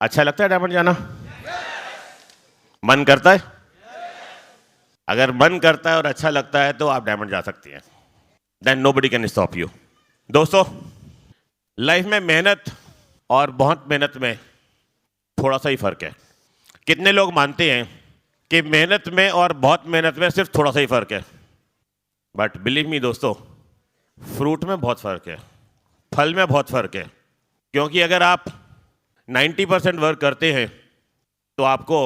अच्छा लगता है डायमंड जाना? मन करता है? अगर मन करता है और अच्छा लगता है तो आप डायमंड जा सकती हैं। Then nobody can stop you. दोस्तों, लाइफ में मेहनत और बहुत मेहनत में थोड़ा सा ही फर्क है। कितने लोग मानते हैं कि मेहनत में और बहुत मेहनत में सिर्फ थोड़ा सा ही फर्क है? बट बिलीव मी दोस्तों, फ्रूट में बहुत फर्क है, फल में बहुत फर्क है। क्योंकि अगर आप 90% वर्क करते हैं तो आपको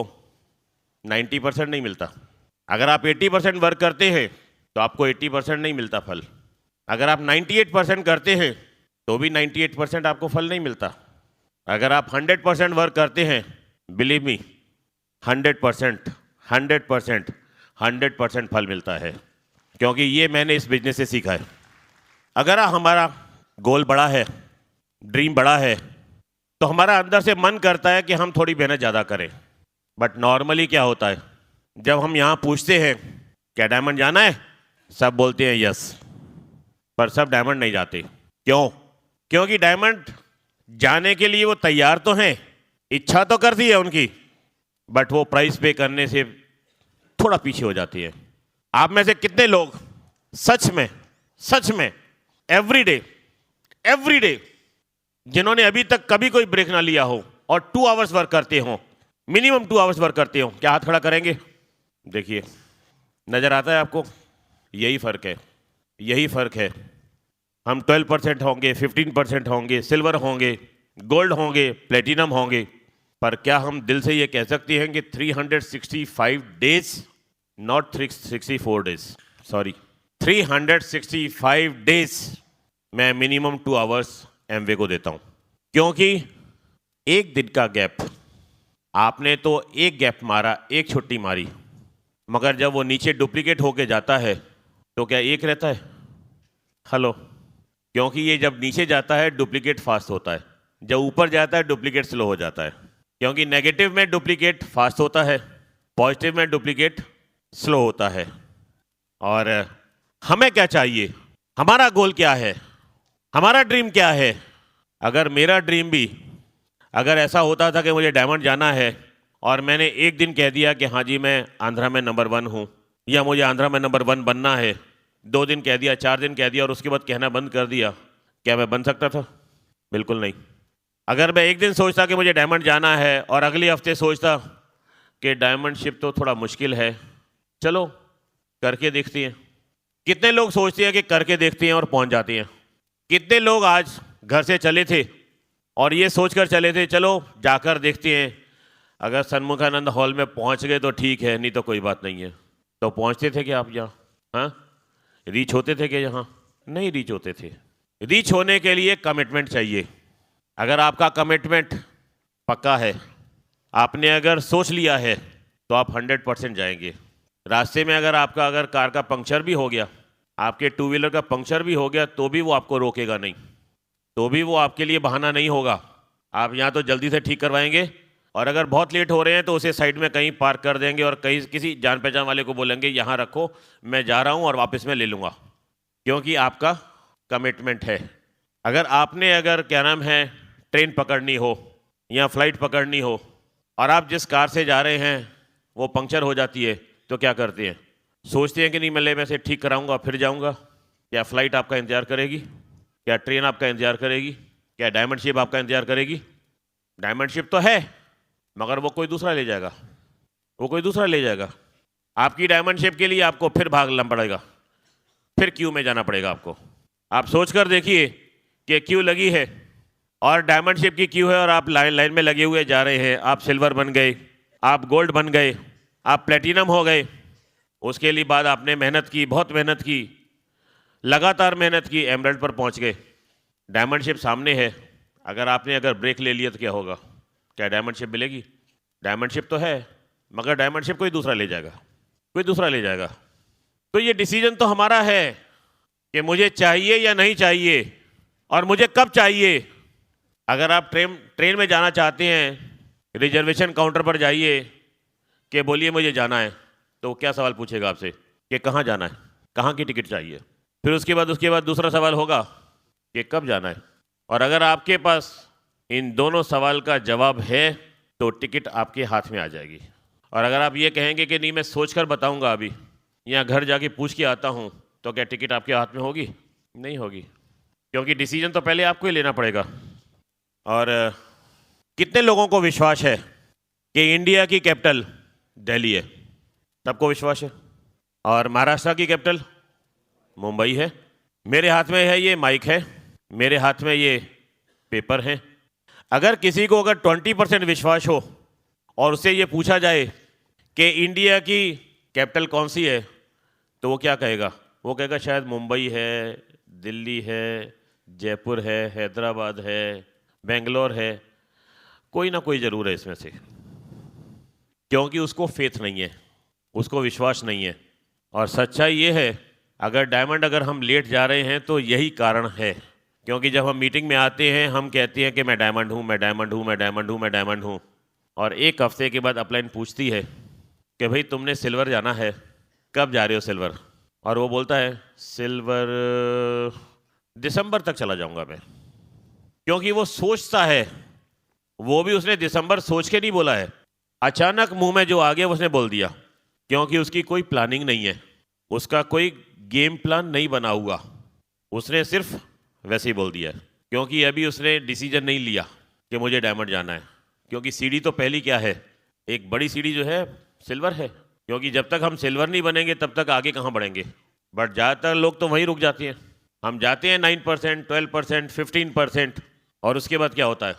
90% नहीं मिलता। अगर आप 80% वर्क करते हैं तो आपको 80% नहीं मिलता फल। अगर आप 98% करते हैं तो भी 98% आपको फल नहीं मिलता। अगर आप 100% वर्क करते हैं, बिलीव मी, 100%, 100%, 100% फल मिलता है। क्योंकि ये मैंने इस बिजनेस से सीखा है। अगर हमारा गोल बड़ा है, ड्रीम बड़ा है, तो हमारा अंदर से मन करता है कि हम थोड़ी मेहनत ज़्यादा करें। बट नॉर्मली क्या होता है, जब हम यहाँ पूछते हैं क्या डायमंड जाना है, सब बोलते हैं यस, पर सब डायमंड नहीं जाते। क्यों? क्योंकि डायमंड जाने के लिए वो तैयार तो हैं, इच्छा तो करती है उनकी, बट वो प्राइस पे करने से थोड़ा पीछे हो जाती है। आप में से कितने लोग सच में एवरी डे जिन्होंने अभी तक कभी कोई ब्रेक ना लिया हो और 2 आवर्स वर्क करते हो, मिनिमम 2 आवर्स वर्क करते हो, क्या हाथ खड़ा करेंगे? देखिए, नजर आता है आपको? यही फर्क है। हम 12% होंगे, 15% होंगे, सिल्वर होंगे, गोल्ड होंगे, प्लेटिनम होंगे, पर क्या हम दिल से ये कह सकते हैं कि 365 days, not 364 days, sorry, 365 days मैं मिनिमम 2 आवर्स एमवे को देता हूं? क्योंकि एक दिन का गैप, आपने तो एक गैप मारा, एक छुट्टी मारी, मगर जब वो नीचे डुप्लीकेट होके जाता है तो क्या एक रहता है? हेलो? क्योंकि ये जब नीचे जाता है डुप्लीकेट फास्ट होता है, जब ऊपर जाता है डुप्लीकेट स्लो हो जाता है। क्योंकि नेगेटिव में डुप्लीकेट फास्ट होता है, पॉजिटिव में डुप्लीकेट स्लो होता है। और हमें क्या चाहिए? हमारा गोल क्या है? हमारा ड्रीम क्या है? अगर मेरा ड्रीम भी अगर ऐसा होता था कि मुझे डायमंड जाना है और मैंने एक दिन कह दिया कि हाँ जी मैं आंध्रा में नंबर 1 हूँ या मुझे आंध्रा में नंबर 1 बनना है, 2 दिन कह दिया, 4 दिन कह दिया और उसके बाद कहना बंद कर दिया, क्या मैं बन सकता था? बिल्कुल नहीं। अगर मैं एक दिन सोचता कि मुझे डायमंड जाना है और अगले हफ्ते सोचता कि डायमंडशिप तो थोड़ा मुश्किल है, चलो करके देखते हैं। कितने लोग सोचते हैं कि करके देखते हैं और पहुंच जाते हैं? कितने लोग आज घर से चले थे और ये सोचकर चले थे चलो जाकर देखते हैं, अगर सन्मुखानंद हॉल में पहुंच गए तो ठीक है, नहीं तो कोई बात नहीं है। तो पहुंचते थे कि आप यहाँ? हाँ, रीच होते थे कि यहाँ? नहीं रीच होते थे। रीच होने के लिए कमिटमेंट चाहिए। अगर आपका कमिटमेंट पक्का है, आपने अगर सोच लिया है, तो आप 100% जाएंगे। रास्ते में अगर कार का पंक्चर भी हो गया, आपके 2 व्हीलर का पंक्चर भी हो गया, तो भी वो आपको रोकेगा नहीं, तो भी वो आपके लिए बहाना नहीं होगा। आप यहाँ तो जल्दी से ठीक करवाएंगे और अगर बहुत लेट हो रहे हैं तो उसे साइड में कहीं पार्क कर देंगे और कहीं किसी जान पहचान वाले को बोलेंगे यहाँ रखो, मैं जा रहा हूँ और वापस में ले लूँगा, क्योंकि आपका कमिटमेंट है। अगर क्या नाम है, ट्रेन पकड़नी हो या फ्लाइट पकड़नी हो और आप जिस कार से जा रहे हैं वो पंक्चर हो जाती है, तो क्या करते हैं? सोचते हैं कि नहीं मैं इसे ठीक कराऊंगा फिर जाऊंगा। क्या फ्लाइट आपका इंतजार करेगी? क्या ट्रेन आपका इंतजार करेगी? क्या डायमंड शिप आपका इंतजार करेगी? डायमंड शिप तो है, मगर वो कोई दूसरा ले जाएगा। आपकी डायमंड शिप के लिए आपको फिर भागना पड़ेगा, फिर क्यू में जाना पड़ेगा आपको। आप सोच कर देखिए कि क्यू लगी है और डायमंड शिप की क्यू है और आप लाइन में लगे हुए जा रहे हैं। आप सिल्वर बन गए, आप गोल्ड बन गए, आप प्लेटिनम हो गए। उसके लिए बाद आपने मेहनत की, बहुत मेहनत की, लगातार मेहनत की, एमरल्ड पर पहुंच गए। डायमंड शिप सामने है, अगर ब्रेक ले लिया तो क्या होगा? क्या डायमंड शिप मिलेगी? डायमंड शिप तो है, मगर डायमंड शिप कोई दूसरा ले जाएगा। तो ये डिसीजन तो हमारा है कि मुझे चाहिए या नहीं चाहिए और मुझे कब चाहिए। अगर आप ट्रेन में जाना चाहते हैं, रिजर्वेशन काउंटर पर जाइए कि बोलिए मुझे जाना है, तो क्या सवाल पूछेगा आपसे कि कहाँ जाना है, कहाँ की टिकट चाहिए। फिर उसके बाद दूसरा सवाल होगा कि कब जाना है। और अगर आपके पास इन दोनों सवाल का जवाब है तो टिकट आपके हाथ में आ जाएगी। और अगर आप ये कहेंगे कि नहीं मैं सोचकर बताऊंगा अभी या घर जाके पूछ के आता हूँ, तो क्या टिकट आपके हाथ में होगी? नहीं होगी, क्योंकि डिसीजन तो पहले आपको ही लेना पड़ेगा। और कितने लोगों को विश्वास है कि इंडिया की कैपिटल दिल्ली है? सबको विश्वास है। और महाराष्ट्र की कैपिटल मुंबई है। मेरे हाथ में है ये माइक है, मेरे हाथ में ये पेपर है। अगर किसी को अगर 20% विश्वास हो और उससे ये पूछा जाए कि इंडिया की कैपिटल कौन सी है, तो वो क्या कहेगा? वो कहेगा शायद मुंबई है, दिल्ली है, जयपुर है, हैदराबाद है, बेंगलोर है, कोई ना कोई ज़रूर है इसमें से। क्योंकि उसको फेथ नहीं है, उसको विश्वास नहीं है। और सच्चाई ये है, अगर डायमंड अगर हम लेट जा रहे हैं तो यही कारण है। क्योंकि जब हम मीटिंग में आते हैं हम कहते हैं कि मैं डायमंड हूँ, मैं डायमंड हूँ, मैं डायमंड हूँ, मैं डायमंड हूँ। और एक हफ्ते के बाद अपलाइन पूछती है कि भाई तुमने सिल्वर जाना है, कब जा रहे हो सिल्वर? और वो बोलता है सिल्वर दिसंबर तक चला जाऊंगा मैं। क्योंकि वो सोचता है, वो भी उसने दिसंबर सोच के नहीं बोला है, अचानक मुंह में जो आ गया उसने बोल दिया। क्योंकि उसकी कोई प्लानिंग नहीं है, उसका कोई गेम प्लान नहीं बना हुआ, उसने सिर्फ वैसे ही बोल दिया है। क्योंकि अभी उसने डिसीजन नहीं लिया कि मुझे डायमंड जाना है। क्योंकि सीढ़ी तो पहली क्या है, एक बड़ी सीढ़ी जो है सिल्वर है। क्योंकि जब तक हम सिल्वर नहीं बनेंगे तब तक आगे कहाँ बढ़ेंगे। बट ज़्यादातर लोग तो वहीं रुक जाते हैं। हम जाते हैं 9%, 12%, 15%, और उसके बाद क्या होता है?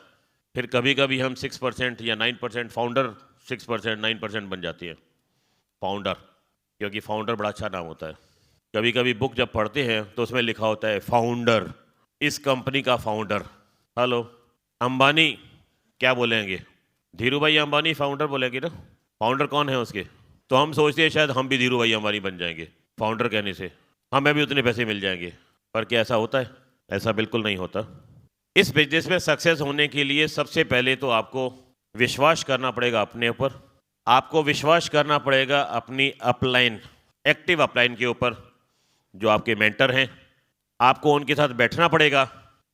फिर कभी कभी हम 6% या 9%, फाउंडर 6%, 9% बन जाती है फाउंडर। क्योंकि फाउंडर बड़ा अच्छा नाम होता है। कभी कभी बुक जब पढ़ते हैं तो उसमें लिखा होता है फाउंडर, इस कंपनी का फाउंडर। हेलो, अंबानी क्या बोलेंगे? धीरू भाई अंबानी फाउंडर बोलेंगे ना। फाउंडर कौन है उसके? तो हम सोचते हैं शायद हम भी धीरू भाई अंबानी बन जाएंगे फाउंडर कहने से, हमें भी उतने पैसे मिल जाएंगे। पर क्या ऐसा होता है? ऐसा बिल्कुल नहीं होता। इस बिजनेस में सक्सेस होने के लिए सबसे पहले तो आपको विश्वास करना पड़ेगा अपने ऊपर। आपको विश्वास करना पड़ेगा अपनी अपलाइन, एक्टिव अपलाइन के ऊपर, जो आपके मेंटर हैं। आपको उनके साथ बैठना पड़ेगा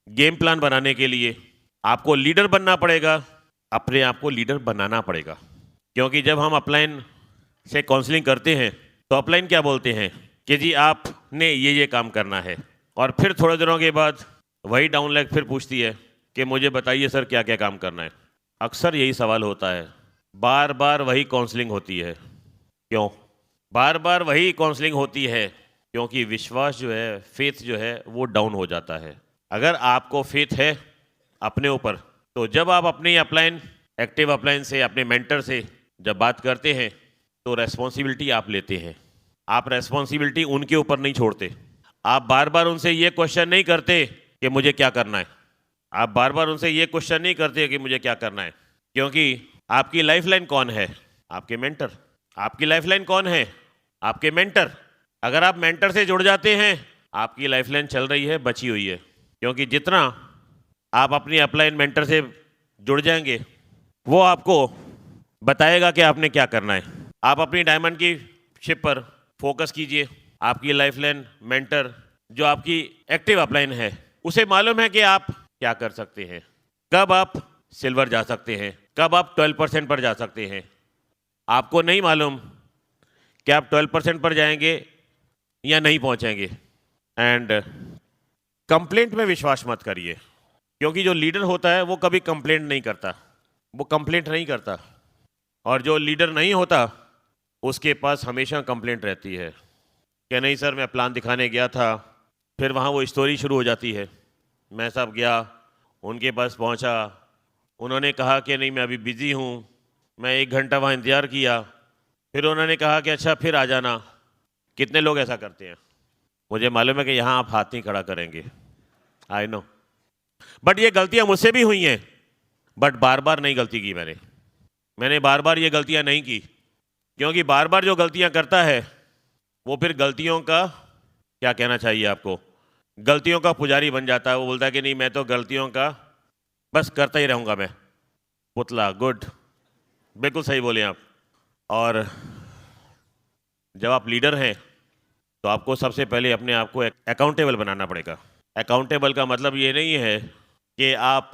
गेम प्लान बनाने के लिए। आपको लीडर बनना पड़ेगा, अपने आप को लीडर बनाना पड़ेगा। क्योंकि जब हम अपलाइन से काउंसलिंग करते हैं तो अपलाइन क्या बोलते हैं कि जी आपने ये काम करना है। और फिर थोड़े दिनों के बाद वही डाउनलाइन फिर पूछती है कि मुझे बताइए सर क्या क्या काम करना है। अक्सर यही सवाल होता है, बार बार वही काउंसलिंग होती है। क्यों बार बार वही काउंसलिंग होती है? क्योंकि विश्वास जो है, फेथ जो है, वो डाउन हो जाता है। अगर आपको फेथ है अपने ऊपर, तो जब आप अपनी अपलाइन, एक्टिव अपलाइन से, अपने मेंटर से जब बात करते हैं तो रेस्पॉन्सिबिलिटी आप लेते हैं। आप रेस्पॉन्सिबिलिटी उनके ऊपर नहीं छोड़ते। आप बार बार उनसे ये क्वेश्चन नहीं करते कि मुझे क्या करना है। आप बार बार उनसे ये क्वेश्चन नहीं करते कि मुझे क्या करना है। क्योंकि आपकी लाइफलाइन कौन है? आपके मेंटर। आपकी लाइफलाइन कौन है? आपके मेंटर। अगर आप मेंटर से जुड़ जाते हैं, आपकी लाइफलाइन चल रही है, बची हुई है। क्योंकि जितना आप अपनी अपलाइन मेंटर से जुड़ जाएंगे, वो आपको बताएगा कि आपने क्या करना है। आप अपनी डायमंड की शिप पर फोकस कीजिए। आपकी लाइफलाइन मेंटर जो आपकी एक्टिव अपलाइन है, उसे मालूम है कि आप क्या कर सकते हैं, कब आप सिल्वर जा सकते हैं, कब आप 12% पर जा सकते हैं। आपको नहीं मालूम कि आप 12% पर जाएंगे या नहीं पहुंचेंगे। एंड कंप्लेंट में विश्वास मत करिए। क्योंकि जो लीडर होता है वो कभी कंप्लेंट नहीं करता, वो कंप्लेंट नहीं करता। और जो लीडर नहीं होता उसके पास हमेशा कंप्लेंट रहती है कि नहीं सर मैं प्लान दिखाने गया था, फिर वहाँ वो स्टोरी शुरू हो जाती है। मैं सब गया, उनके पास पहुँचा, उन्होंने कहा कि नहीं मैं अभी बिज़ी हूँ, मैं 1 घंटा वहाँ इंतज़ार किया, फिर उन्होंने कहा कि अच्छा फिर आ जाना। कितने लोग ऐसा करते हैं? मुझे मालूम है कि यहाँ आप हाथ नहीं खड़ा करेंगे, आई नो। बट ये गलतियाँ मुझसे भी हुई हैं, बट बार बार नहीं गलती की मैंने बार बार ये गलतियाँ नहीं की। क्योंकि बार बार जो गलतियाँ करता है वो फिर गलतियों का, क्या कहना चाहिए आपको, गलतियों का पुजारी बन जाता है। वो बोलता है कि नहीं मैं तो गलतियों का बस करता ही रहूँगा मैं, पुतला। गुड, बिल्कुल सही बोले आप। और जब आप लीडर हैं तो आपको सबसे पहले अपने आप को अकाउंटेबल बनाना पड़ेगा। अकाउंटेबल का मतलब ये नहीं है कि आप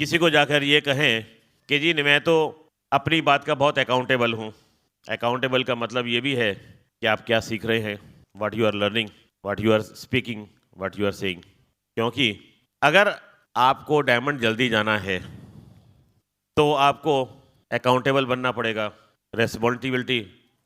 किसी को जाकर ये कहें कि जी मैं तो अपनी बात का बहुत अकाउंटेबल हूँ। अकाउंटेबल का मतलब ये भी है कि आप क्या सीख रहे हैं, what you are learning, what you are speaking, what you are saying. क्योंकि अगर आपको डायमंड जल्दी जाना है तो आपको अकाउंटेबल बनना पड़ेगा, रेस्पॉन्सिबिलिटी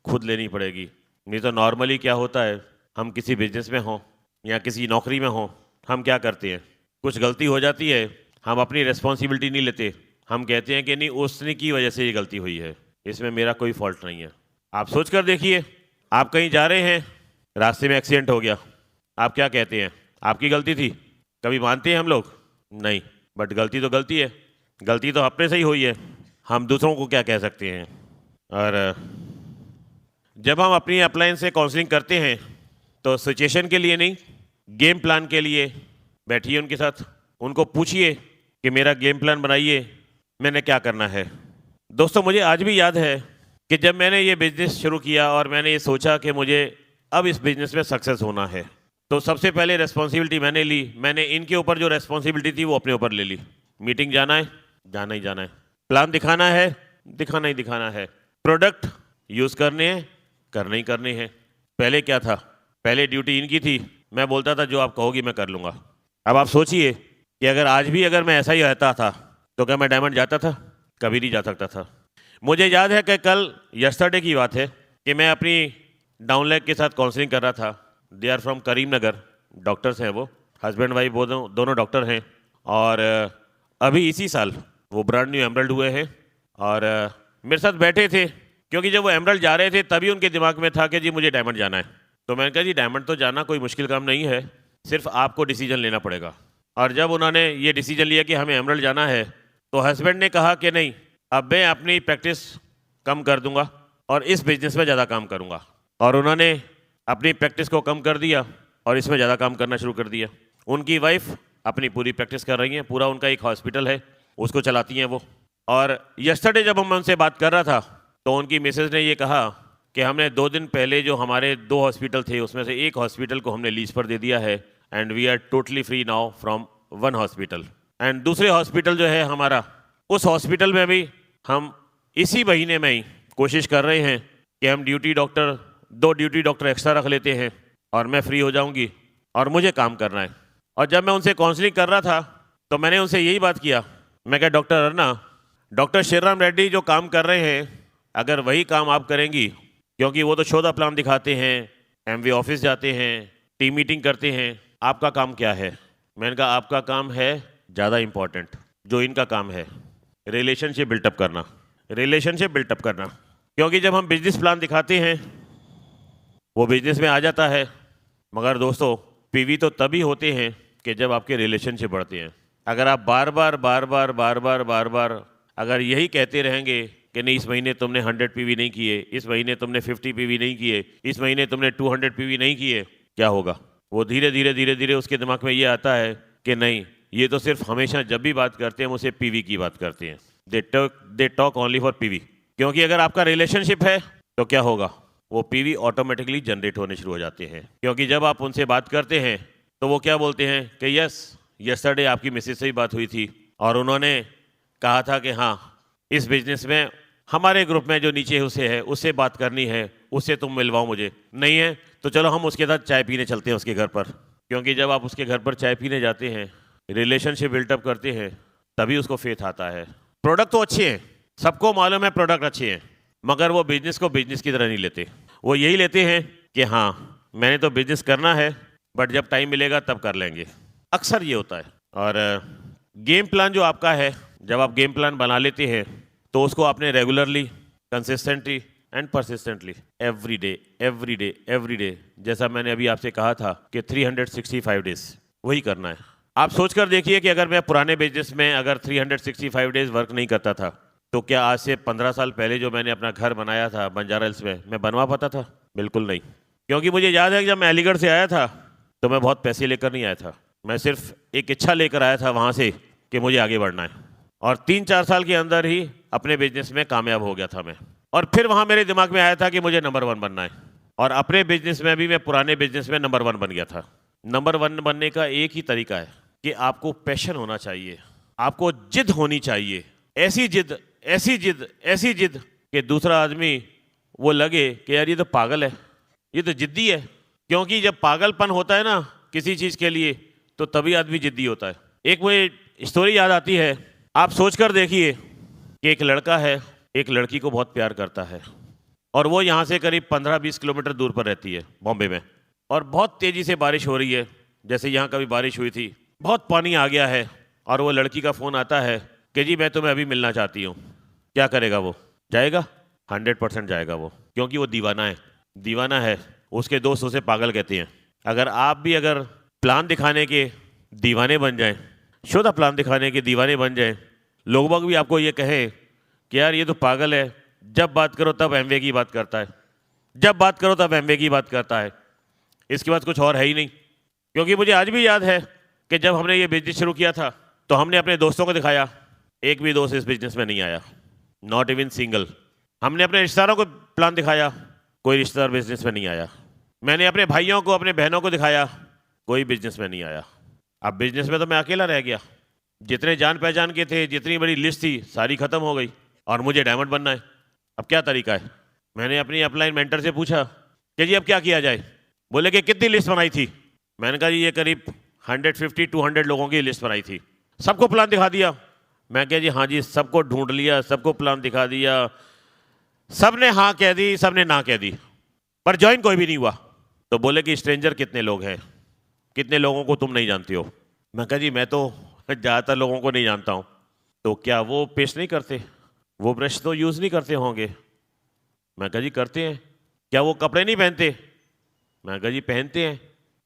खुद लेनी पड़ेगी। नहीं तो नॉर्मली क्या होता है, हम किसी बिजनेस में हों या किसी नौकरी में हों, हम क्या करते हैं, कुछ गलती हो जाती है, हम अपनी रेस्पॉन्सिबिलिटी नहीं लेते, हम कहते हैं कि नहीं उसने की वजह से ये गलती हुई है, इसमें मेरा कोई फॉल्ट नहीं है। आप सोच कर देखिए, आप कहीं जा रहे हैं, रास्ते में एक्सीडेंट हो गया, आप क्या कहते हैं, आपकी गलती थी? कभी मानते हैं हम लोग? नहीं। बट गलती तो गलती है, गलती तो अपने से ही हुई है, हम दूसरों को क्या कह सकते हैं। और जब हम अपनी अपलाइन से काउंसलिंग करते हैं तो सिचुएशन के लिए नहीं, गेम प्लान के लिए बैठिए उनके साथ, उनको पूछिए कि मेरा गेम प्लान बनाइए, मैंने क्या करना है। दोस्तों, मुझे आज भी याद है कि जब मैंने ये बिज़नेस शुरू किया और मैंने ये सोचा कि मुझे अब इस बिज़नेस में सक्सेस होना है, तो सबसे पहले रिस्पॉन्सिबिलिटी मैंने ली। मैंने इनके ऊपर जो रिस्पॉन्सिबिलिटी थी वो अपने ऊपर ले ली। मीटिंग जाना है, जाना ही जाना है, प्लान दिखाना है, दिखाना ही दिखाना है, प्रोडक्ट यूज़ करने हैं, करने ही करने हैं। पहले क्या था, पहले ड्यूटी इनकी थी, मैं बोलता था जो आप कहोगी मैं कर लूँगा। अब आप सोचिए कि अगर आज भी अगर मैं ऐसा ही रहता था तो क्या मैं डायमंड जाता था? कभी नहीं जा सकता था। मुझे याद है कि कल यस्टरडे की बात है कि मैं अपनी डाउन लेग के साथ काउंसलिंग कर रहा था। They are from Karimnagar, doctors हैं वो, हस्बैंड वाइफ दोनों डॉक्टर हैं। और अभी इसी साल वो ब्रांड न्यू एमरल्ड हुए हैं और मेरे साथ बैठे थे, क्योंकि जब वो एमरल्ड जा रहे थे तभी उनके दिमाग में था कि जी मुझे डायमंड जाना है। तो मैंने कहा जी डायमंड तो जाना कोई मुश्किल काम नहीं है, सिर्फ आपको डिसीजन लेना पड़ेगा। और जब उन्होंने ये डिसीजन लिया कि हमें एमरल्ड जाना है, तो हस्बैंड ने कहा कि नहीं, अब मैं अपनी प्रैक्टिस कम कर दूंगा और इस बिज़नेस में ज़्यादा काम करूंगा। और उन्होंने अपनी प्रैक्टिस को कम कर दिया और इसमें ज़्यादा काम करना शुरू कर दिया। उनकी वाइफ अपनी पूरी प्रैक्टिस कर रही हैं, पूरा उनका एक हॉस्पिटल है, उसको चलाती हैं वो। और यस्टरडे जब मैं उनसे बात कर रहा था तो उनकी मिसेज ने ये कहा कि हमने 2 दिन पहले जो हमारे 2 हॉस्पिटल थे उसमें से एक हॉस्पिटल को हमने लीज पर दे दिया है and we are totally free now from 1 hospital. And दूसरे हॉस्पिटल जो है हमारा, उस हॉस्पिटल में भी हम इसी महीने में ही कोशिश कर रहे हैं कि हम 2 ड्यूटी डॉक्टर एक्स्ट्रा रख लेते हैं और मैं फ्री हो जाऊंगी और मुझे काम करना है। और जब मैं उनसे काउंसलिंग कर रहा था तो मैंने उनसे यही बात किया, मैं कहा डॉक्टर अरुणा, डॉक्टर श्रीराम रेड्डी जो काम कर रहे हैं अगर वही काम आप करेंगी, क्योंकि वो तो शोधा प्लान दिखाते हैं, एमवी ऑफिस जाते हैं, टीम मीटिंग करते हैं, आपका काम क्या है? मैंने कहा आपका काम है ज़्यादा इम्पॉर्टेंट, जो इनका काम है रिलेशनशिप बिल्टअप करना, रिलेशनशिप बिल्टअप करना। क्योंकि जब हम बिजनेस प्लान दिखाते हैं वो बिजनेस में आ जाता है, मगर दोस्तों पीवी तो तभी होते हैं कि जब आपके रिलेशनशिप बढ़ते हैं। अगर आप बार बार अगर यही कहते रहेंगे कि नहीं इस महीने तुमने 100 पीवी नहीं किए, इस महीने तुमने 50 पीवी नहीं किए, इस महीने तुमने 200 पीवी नहीं किए, क्या होगा? वो धीरे धीरे उसके दिमाग में ये आता है कि नहीं, ये तो सिर्फ हमेशा जब भी बात करते हैं उसे पीवी की बात करते हैं, they talk only for PV. क्योंकि अगर आपका रिलेशनशिप है तो क्या होगा, वो पीवी ऑटोमेटिकली जनरेट होने शुरू हो जाते हैं। क्योंकि जब आप उनसे बात करते हैं तो वो क्या बोलते हैं कि यस्टरडे आपकी मिसेज से ही बात हुई थी और उन्होंने कहा था कि हाँ इस बिजनेस में हमारे ग्रुप में जो नीचे उसे है उससे बात करनी है, उससे तुम मिलवाओ मुझे। नहीं है तो चलो हम उसके साथ चाय पीने चलते हैं उसके घर पर। क्योंकि जब आप उसके घर पर चाय पीने जाते हैं, रिलेशनशिप बिल्टअप करते हैं, तभी उसको फेथ आता है। प्रोडक्ट तो अच्छे हैं, सबको मालूम है प्रोडक्ट अच्छे हैं, मगर वो बिजनेस को बिजनेस की तरह नहीं लेते। वो यही लेते हैं कि हाँ मैंने तो बिजनेस करना है बट जब टाइम मिलेगा तब कर लेंगे, अक्सर ये होता है। और गेम प्लान जो आपका है, जब आप गेम प्लान बना लेते हैं तो उसको आपने regularly, consistently and persistently every day, जैसा मैंने अभी आपसे कहा था कि 365 डेज वही करना है। आप सोचकर देखिए कि अगर मैं पुराने बिजनेस में अगर 365 डेज वर्क नहीं करता था तो क्या आज से 15 साल पहले जो मैंने अपना घर बनाया था बंजारा हिल्स में, मैं बनवा पाता था? बिल्कुल नहीं। क्योंकि मुझे याद है कि जब मैं अलीगढ़ से आया था तो मैं बहुत पैसे लेकर नहीं आया था, मैं सिर्फ एक इच्छा लेकर आया था वहाँ से कि मुझे आगे बढ़ना है। और 3-4 साल के अंदर ही अपने बिजनेस में कामयाब हो गया था मैं। और फिर वहाँ मेरे दिमाग में आया था कि मुझे नंबर 1 बनना है, और अपने बिजनेस में भी मैं पुराने बिजनेस में नंबर 1 बन गया था। नंबर 1 बनने का एक ही तरीका है कि आपको पैशन होना चाहिए, आपको जिद होनी चाहिए, ऐसी जिद, ऐसी जिद कि दूसरा आदमी वो लगे कि यार ये तो पागल है, ये तो जिद्दी है। क्योंकि जब पागलपन होता है ना किसी चीज़ के लिए, तो तभी आदमी जिद्दी होता है। एक मुझे स्टोरी याद आती है, आप सोचकर देखिए कि एक लड़का है, एक लड़की को बहुत प्यार करता है, और वो यहाँ से करीब 15-20 किलोमीटर दूर पर रहती है, बॉम्बे में। और बहुत तेज़ी से बारिश हो रही है, जैसे यहाँ कभी बारिश हुई थी, बहुत पानी आ गया है। और वो लड़की का फ़ोन आता है कि जी मैं तुम्हें अभी मिलना चाहती हूँ। क्या करेगा वो? जाएगा? 100% जाएगा वो, क्योंकि वो दीवाना है। उसके दोस्त उसे पागल कहते हैं। अगर आप भी अगर प्लान दिखाने के दीवाने बन जाएं, शुद्ध प्लान दिखाने के दीवाने बन जाएं, लोग बाग भी आपको ये कहें कि यार ये तो पागल है, जब बात करो तब एमवे की बात करता है, जब बात करो तब एमवे की बात करता है, इसके बाद कुछ और है ही नहीं। क्योंकि मुझे आज भी याद है कि जब हमने ये बिजनेस शुरू किया था तो हमने अपने दोस्तों को दिखाया, एक भी दोस्त इस बिजनेस में नहीं आया, नॉट इवन सिंगल। हमने अपने रिश्तेदारों को प्लान दिखाया, कोई रिश्तेदार बिजनेस में नहीं आया। मैंने अपने भाइयों को, अपने बहनों को दिखाया, कोई बिजनेस में नहीं आया। अब बिजनेस में तो मैं अकेला रह गया। जितने जान पहचान के थे, जितनी बड़ी लिस्ट थी, सारी खत्म हो गई, और मुझे डायमंड बनना है। अब क्या तरीका है? मैंने अपनी अपलाइन मेंटर से पूछा कि जी अब क्या किया जाए। बोले कि कितनी लिस्ट बनाई थी? मैंने कहा जी ये करीब 150-200 लोगों की लिस्ट बनाई थी। सबको प्लान दिखा दिया? मैं कहा जी हाँ जी, सबको ढूंढ लिया, सबको प्लान दिखा दिया, सबने हाँ कह दी, सबने ना कह दी, पर ज्वाइन कोई भी नहीं हुआ। तो बोले कि स्ट्रेंजर कितने लोग हैं, कितने लोगों को तुम नहीं जानती हो? मैं कहा जी मैं तो ज़्यादातर लोगों को नहीं जानता हूँ। तो क्या वो पेस्ट नहीं करते? वो ब्रश तो यूज़ नहीं करते होंगे? मैं कहा जी करते हैं। क्या वो कपड़े नहीं पहनते? मैं कहा जी पहनते हैं।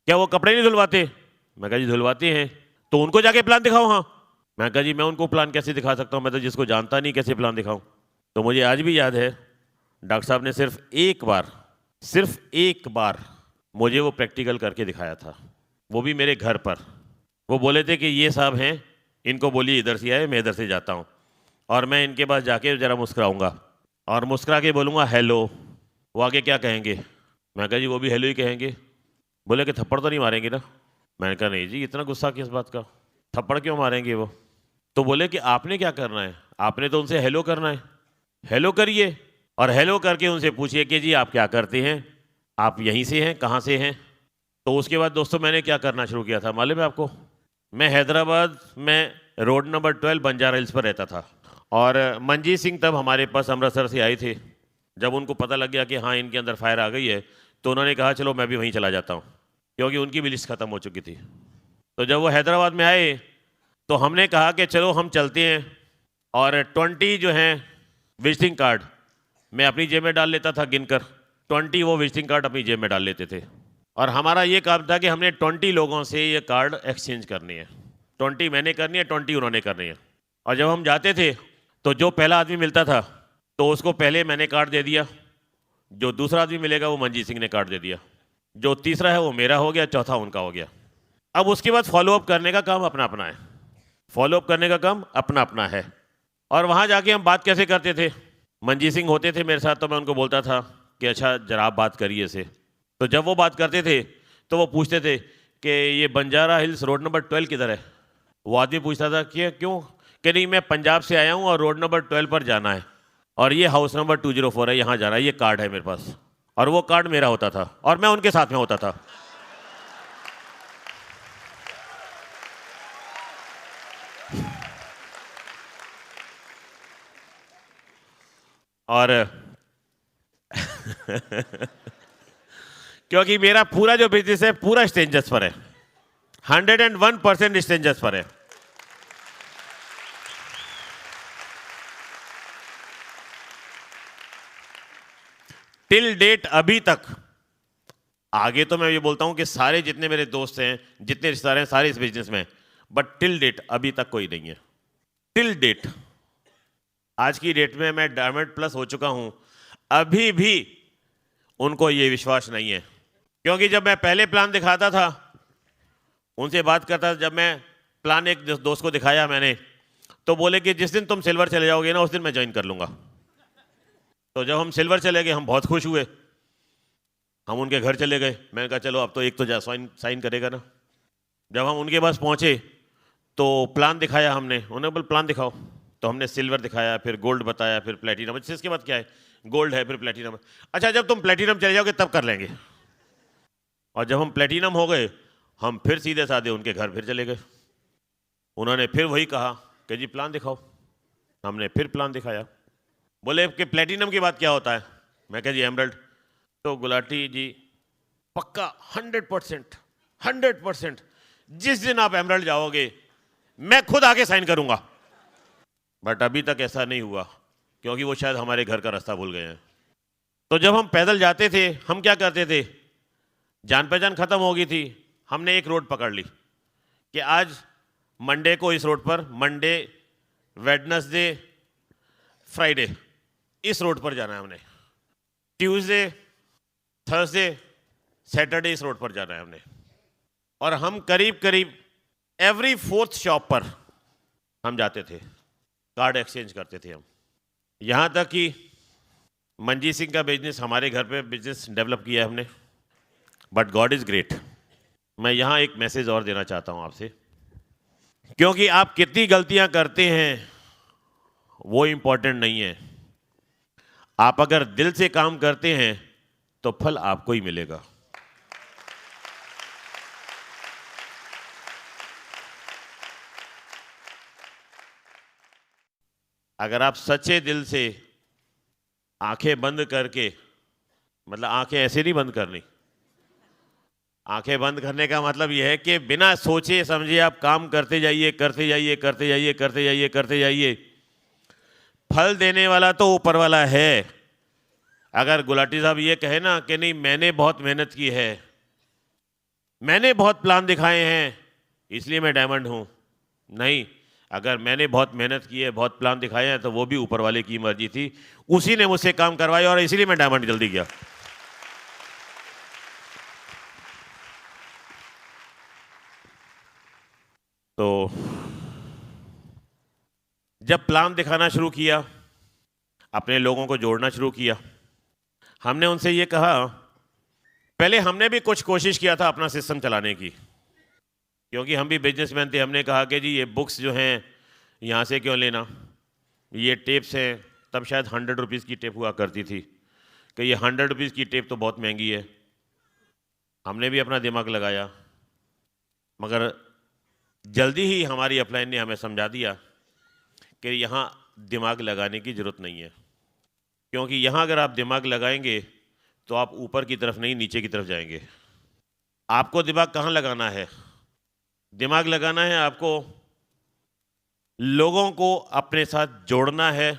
क्या वो कपड़े नहीं धुलवाते? मैं कहा जी धुलवाते हैं। तो उनको जाके प्लान दिखाओ। हाँ। मैं कहा जी मैं उनको प्लान कैसे दिखा सकता हूँ, मैं तो जिसको जानता नहीं कैसे प्लान दिखाऊँ? तो मुझे आज भी याद है, डॉक्टर साहब ने सिर्फ एक बार मुझे वो प्रैक्टिकल करके दिखाया था, वो भी मेरे घर पर। वो बोले थे कि ये साहब हैं, इनको बोलिए इधर से आए, मैं इधर से जाता हूँ, और मैं इनके पास जाके ज़रा मुस्कुराऊँगा और मुस्कुरा के बोलूँगा हेलो। वो आगे क्या कहेंगे? मैं कहा जी वो भी हेलो ही कहेंगे। बोले कि थप्पड़ तो नहीं मारेंगे ना? मैंने कहा नहीं जी, इतना गुस्सा किस बात का, थप्पड़ क्यों मारेंगे वो? तो बोले कि आपने क्या करना है, आपने तो उनसे हेलो करना है। हेलो करिए, और हेलो करके उनसे पूछिए कि जी आप क्या करते हैं, आप यहीं से हैं, कहाँ से हैं? तो उसके बाद दोस्तों मैंने क्या करना शुरू किया था मालूम है आपको? मैं हैदराबाद में रोड नंबर 12 बंजारा हिल्स पर रहता था, और मंजीत सिंह तब हमारे पास अमृतसर से आए थे। जब उनको पता लग गया कि हाँ इनके अंदर फायर आ गई है, तो उन्होंने कहा चलो मैं भी वहीं चला जाता हूँ, क्योंकि उनकी भी लिस्ट ख़त्म हो चुकी थी। तो जब वो हैदराबाद में आए तो हमने कहा कि चलो हम चलते हैं, और 20 जो हैं विजिटिंग कार्ड मैं अपनी जेब में डाल लेता था गिनकर, 20 वो विजिटिंग कार्ड अपनी जेब में डाल लेते थे, और हमारा ये काम था कि हमने 20 लोगों से ये कार्ड एक्सचेंज करनी है। 20 मैंने करनी है, 20 उन्होंने करनी है। और जब हम जाते थे तो जो पहला आदमी मिलता था तो उसको पहले मैंने कार्ड दे दिया, जो दूसरा आदमी मिलेगा वो मंजीत सिंह ने कार्ड दे दिया, जो तीसरा है वो मेरा हो गया, चौथा उनका हो गया। अब उसके बाद फॉलोअप करने का काम अपना अपना है, फॉलोअप करने का काम अपना अपना है। और वहाँ जाके हम बात कैसे करते थे? मंजीत सिंह होते थे मेरे साथ, तो मैं उनको बोलता था कि अच्छा जरा आप बात करिए इसे। तो जब वो बात करते थे तो वो पूछते थे कि ये बंजारा हिल्स रोड नंबर 12 किधर है? वो आदमी पूछता था कि क्यों? कि नहीं मैं पंजाब से आया हूँ और रोड नंबर 12 पर जाना है, और ये हाउस नंबर 204 है, यहाँ जाना है, ये कार्ड है मेरे पास। और वो कार्ड मेरा होता था और मैं उनके साथ में होता था। और क्योंकि मेरा पूरा जो बिजनेस है पूरा स्ट्रेंजर्स पर है, 101% स्ट्रेंजर्स पर है। टिल डेट अभी तक, आगे तो मैं ये बोलता हूं कि सारे जितने मेरे दोस्त हैं, जितने रिश्तेदार हैं, सारे इस बिजनेस में, बट टिल डेट अभी तक कोई नहीं है। टिल डेट, आज की डेट में मैं डायमंड प्लस हो चुका हूं, अभी भी उनको ये विश्वास नहीं है। क्योंकि जब मैं पहले प्लान दिखाता था, उनसे बात करता था, जब मैं प्लान एक दोस्त को दिखाया मैंने, तो बोले कि जिस दिन तुम सिल्वर चले जाओगे ना उस दिन मैं ज्वाइन कर लूंगा। तो जब हम सिल्वर चले गए हम बहुत खुश हुए, हम उनके घर चले गए। मैंने कहा चलो अब तो एक तो साइन करेगा ना। जब हम उनके पास पहुंचे तो प्लान दिखाया हमने, उन्हें बोल प्लान दिखाओ। तो हमने सिल्वर दिखाया, फिर गोल्ड बताया, फिर प्लेटिनम। अच्छा इसके बाद क्या है? गोल्ड है, फिर प्लेटिनम। अच्छा जब तुम प्लेटिनम चले जाओगे तब कर लेंगे। और जब हम प्लेटिनम हो गए, हम फिर सीधे साधे उनके घर फिर चले गए। उन्होंने फिर वही कहा कि जी प्लान दिखाओ। हमने फिर प्लान दिखाया। बोले कि प्लेटिनम के बाद क्या होता है? मैं कहा जी एमरल्ड। तो गुलाटी जी पक्का 100%, 100%, जिस दिन आप एमरल्ड जाओगे मैं खुद आके साइन करूंगा। बट अभी तक ऐसा नहीं हुआ, क्योंकि वो शायद हमारे घर का रास्ता भूल गए हैं। तो जब हम पैदल जाते थे, हम क्या करते थे? जान पहचान खत्म हो गई थी, हमने एक रोड पकड़ ली कि आज मंडे को इस रोड पर, मंडे, वेडनेसडे, फ्राइडे इस रोड पर जाना है हमने, ट्यूसडे, थर्सडे, सैटरडे इस रोड पर जाना है हमने। और हम करीब करीब एवरी 4th शॉप पर हम जाते थे, कार्ड एक्सचेंज करते थे हम। यहाँ तक कि मंजीत सिंह का बिजनेस, हमारे घर पे बिजनेस डेवलप किया है हमने। But God is great. मैं यहाँ एक मैसेज और देना चाहता हूँ आपसे, क्योंकि आप कितनी गलतियाँ करते हैं वो इम्पोर्टेंट नहीं है। आप अगर दिल से काम करते हैं तो फल आपको ही मिलेगा। अगर आप सच्चे दिल से आंखें बंद करके, मतलब आंखें ऐसे नहीं बंद करनी, आंखें बंद करने का मतलब यह है कि बिना सोचे समझे आप काम करते जाइए, करते जाइए, करते जाइए, करते जाइए, करते जाइए। फल देने वाला तो ऊपर वाला है। अगर गुलाटी साहब ये कहे ना कि नहीं मैंने बहुत मेहनत की है, मैंने बहुत प्लान दिखाए हैं इसलिए मैं डायमंड हूं, नहीं। अगर मैंने बहुत मेहनत की है, बहुत प्लान दिखाए हैं, तो वो भी ऊपर वाले की मर्जी थी, उसी ने मुझसे काम करवाया और इसीलिए मैं डायमंड जल्दी गया। तो जब प्लान दिखाना शुरू किया, अपने लोगों को जोड़ना शुरू किया, हमने उनसे ये कहा, पहले हमने भी कुछ कोशिश किया था अपना सिस्टम चलाने की, क्योंकि हम भी बिजनेसमैन थे। हमने कहा कि जी ये बुक्स जो हैं यहाँ से क्यों लेना, ये टेप्स हैं, तब शायद 100 रुपीज़ की टेप हुआ करती थी, कि ये 100 रुपीज़ की टेप तो बहुत महंगी है। हमने भी अपना दिमाग लगाया, मगर जल्दी ही हमारी अपलाइन ने हमें समझा दिया कि यहाँ दिमाग लगाने की ज़रूरत नहीं है, क्योंकि यहाँ अगर आप दिमाग लगाएंगे तो आप ऊपर की तरफ नहीं नीचे की तरफ जाएंगे। आपको दिमाग कहाँ लगाना है? दिमाग लगाना है आपको लोगों को अपने साथ जोड़ना है,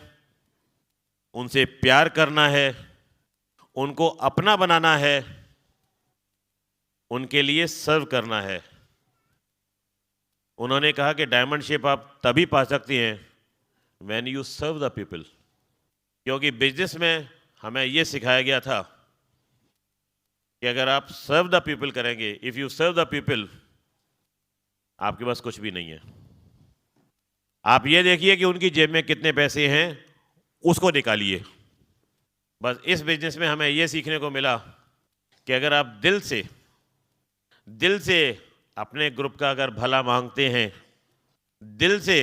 उनसे प्यार करना है, उनको अपना बनाना है, उनके लिए सर्व करना है। उन्होंने कहा कि डायमंड शेप आप तभी पा सकते हैं when you serve the people, क्योंकि बिजनेस में हमें यह सिखाया गया था कि अगर आप सर्व द पीपल करेंगे, if you serve the people, आपके पास कुछ भी नहीं है। आप ये देखिए कि उनकी जेब में कितने पैसे हैं, उसको निकालिए। बस इस बिजनेस में हमें यह सीखने को मिला कि अगर आप दिल से अपने ग्रुप का अगर भला मांगते हैं, दिल से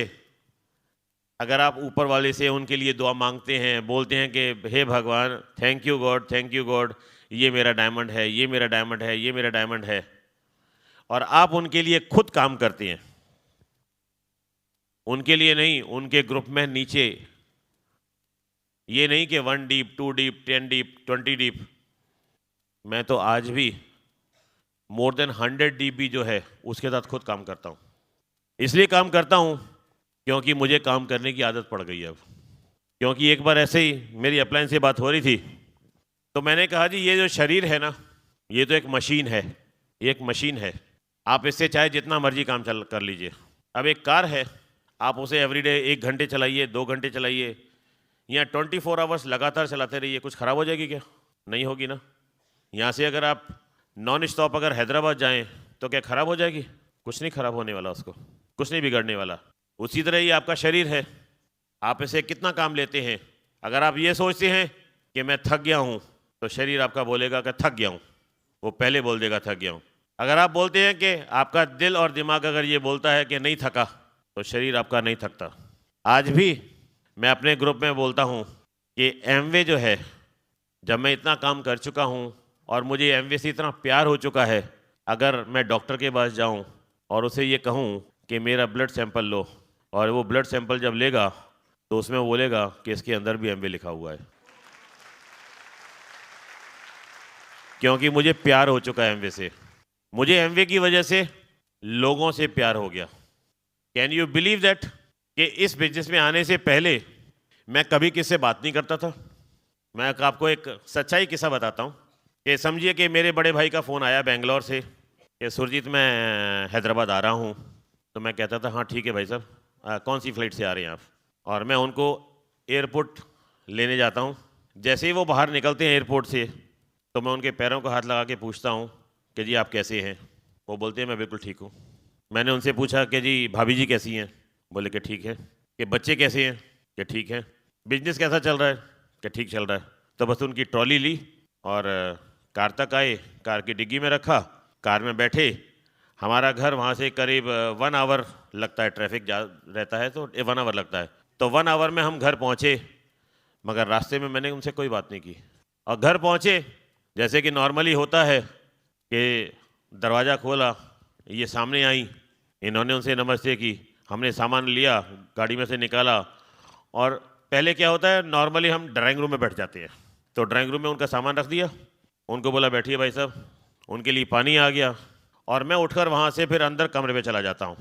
अगर आप ऊपर वाले से उनके लिए दुआ मांगते हैं, बोलते हैं कि हे भगवान, thank you God, thank you God, ये मेरा डायमंड है, ये मेरा डायमंड है, ये मेरा डायमंड है, और आप उनके लिए खुद काम करते हैं, उनके लिए नहीं, उनके ग्रुप में नीचे, ये नहीं कि 1 डीप, 2 डीप, 10 डीप, 20 डीप। मैं तो आज भी मोर देन 100 डीप भी जो है उसके साथ खुद काम करता हूँ। इसलिए काम करता हूँ क्योंकि मुझे काम करने की आदत पड़ गई है अब। क्योंकि एक बार ऐसे ही मेरी अपलाइन से बात हो रही थी, तो मैंने कहा जी ये जो शरीर है ना, ये तो एक मशीन है, ये एक मशीन है, आप इससे चाहे जितना मर्जी काम कर लीजिए। अब एक कार है, आप उसे एवरीडे 1 घंटे चलाइए, 2 घंटे चलाइए, या 24 आवर्स लगातार चलाते रहिए, कुछ ख़राब हो जाएगी क्या? नहीं होगी ना। यहाँ से अगर आप नॉन स्टॉप अगर हैदराबाद जाएं तो क्या ख़राब हो जाएगी? कुछ नहीं ख़राब होने वाला, उसको कुछ नहीं बिगड़ने वाला। उसी तरह ही आपका शरीर है, आप इसे कितना काम लेते हैं। अगर आप ये सोचते हैं कि मैं थक गया हूँ, तो शरीर आपका बोलेगा कि थक गया हूँ, वो पहले बोल देगा थक गया हूँ। अगर आप बोलते हैं कि आपका दिल और दिमाग अगर ये बोलता है कि नहीं थका, तो शरीर आपका नहीं थकता। आज भी मैं अपने ग्रुप में बोलता हूँ कि एमवे जो है, जब मैं इतना काम कर चुका हूँ और मुझे एमवे से इतना प्यार हो चुका है, अगर मैं डॉक्टर के पास जाऊँ और उसे ये कहूँ कि मेरा ब्लड सैंपल लो, और वो ब्लड सैंपल जब लेगा तो उसमें वो बोलेगा कि इसके अंदर भी एमवे लिखा हुआ है, क्योंकि मुझे प्यार हो चुका है एमवे से। मुझे एमवे की वजह से लोगों से प्यार हो गया। कैन यू बिलीव दैट कि इस बिजनेस में आने से पहले मैं कभी किससे बात नहीं करता था। मैं आपको एक सच्चाई किस्सा बताता हूँ कि समझिए कि मेरे बड़े भाई का फ़ोन आया बेंगलोर से कि सुरजीत मैं हैदराबाद आ रहा हूँ। तो मैं कहता था हाँ ठीक है भाई साहब, कौन सी फ़्लाइट से आ रहे हैं आप। और मैं उनको एयरपोर्ट लेने जाता हूँ। जैसे ही वो बाहर निकलते हैं एयरपोर्ट से तो मैं उनके पैरों को हाथ लगा के पूछता हूँ कि जी आप कैसे हैं। वो बोलते हैं मैं बिल्कुल ठीक हूँ। मैंने उनसे पूछा कि जी भाभी जी कैसी हैं, बोले कि ठीक है। कि बच्चे कैसे हैं, कि ठीक है। बिजनेस कैसा चल रहा है, कि ठीक चल रहा है। तो बस उनकी ट्रॉली ली और कार तक आए, कार की डिग्गी में रखा, कार में बैठे। हमारा घर वहाँ से करीब 1 आवर लगता है, ट्रैफिक रहता है तो 1 आवर लगता है। तो 1 आवर में हम घर पहुँचे, मगर रास्ते में मैंने उनसे कोई बात नहीं की। और घर पहुँचे जैसे कि नॉर्मली होता है कि दरवाज़ा खोला, ये सामने आई, इन्होंने उनसे नमस्ते की, हमने सामान लिया, गाड़ी में से निकाला। और पहले क्या होता है, नॉर्मली हम ड्राइंग रूम में बैठ जाते हैं। तो ड्राइंग रूम में उनका सामान रख दिया, उनको बोला बैठिए भाई साहब, उनके लिए पानी आ गया। और मैं उठकर वहाँ से फिर अंदर कमरे में चला जाता हूँ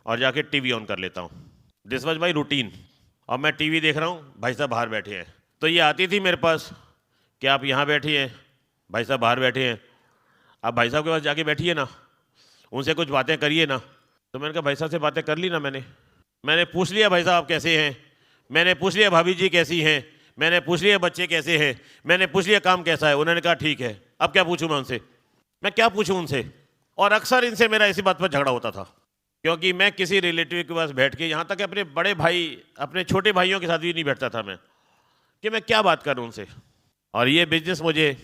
और जाके टीवी ऑन कर लेता हूँ। This was my routine. और मैं टीवी देख रहा हूँ, भाई साहब बाहर बैठे हैं। तो ये आती थी मेरे पास कि आप यहाँ बैठी हैं, भाई साहब बाहर बैठे हैं, आप भाई साहब के पास जाके बैठिए ना, उनसे कुछ बातें करिए ना। तो मैंने कहा भाई साहब से बातें कर ली ना, मैंने पूछ लिया भाई साहब आप कैसे हैं, मैंने पूछ लिया भाभी जी कैसी हैं, मैंने पूछ लिया बच्चे कैसे हैं, मैंने पूछ लिया काम कैसा है। उन्होंने कहा ठीक है। अब क्या पूछूं मैं उनसे, मैं क्या पूछूं उनसे। और अक्सर इनसे मेरा इसी बात पर झगड़ा होता था, क्योंकि मैं किसी रिलेटिव के पास बैठ के, यहाँ तक अपने बड़े भाई, अपने छोटे भाइयों के साथ भी नहीं बैठता था मैं, कि मैं क्या बात करूं उनसे। और ये बिजनेस मुझे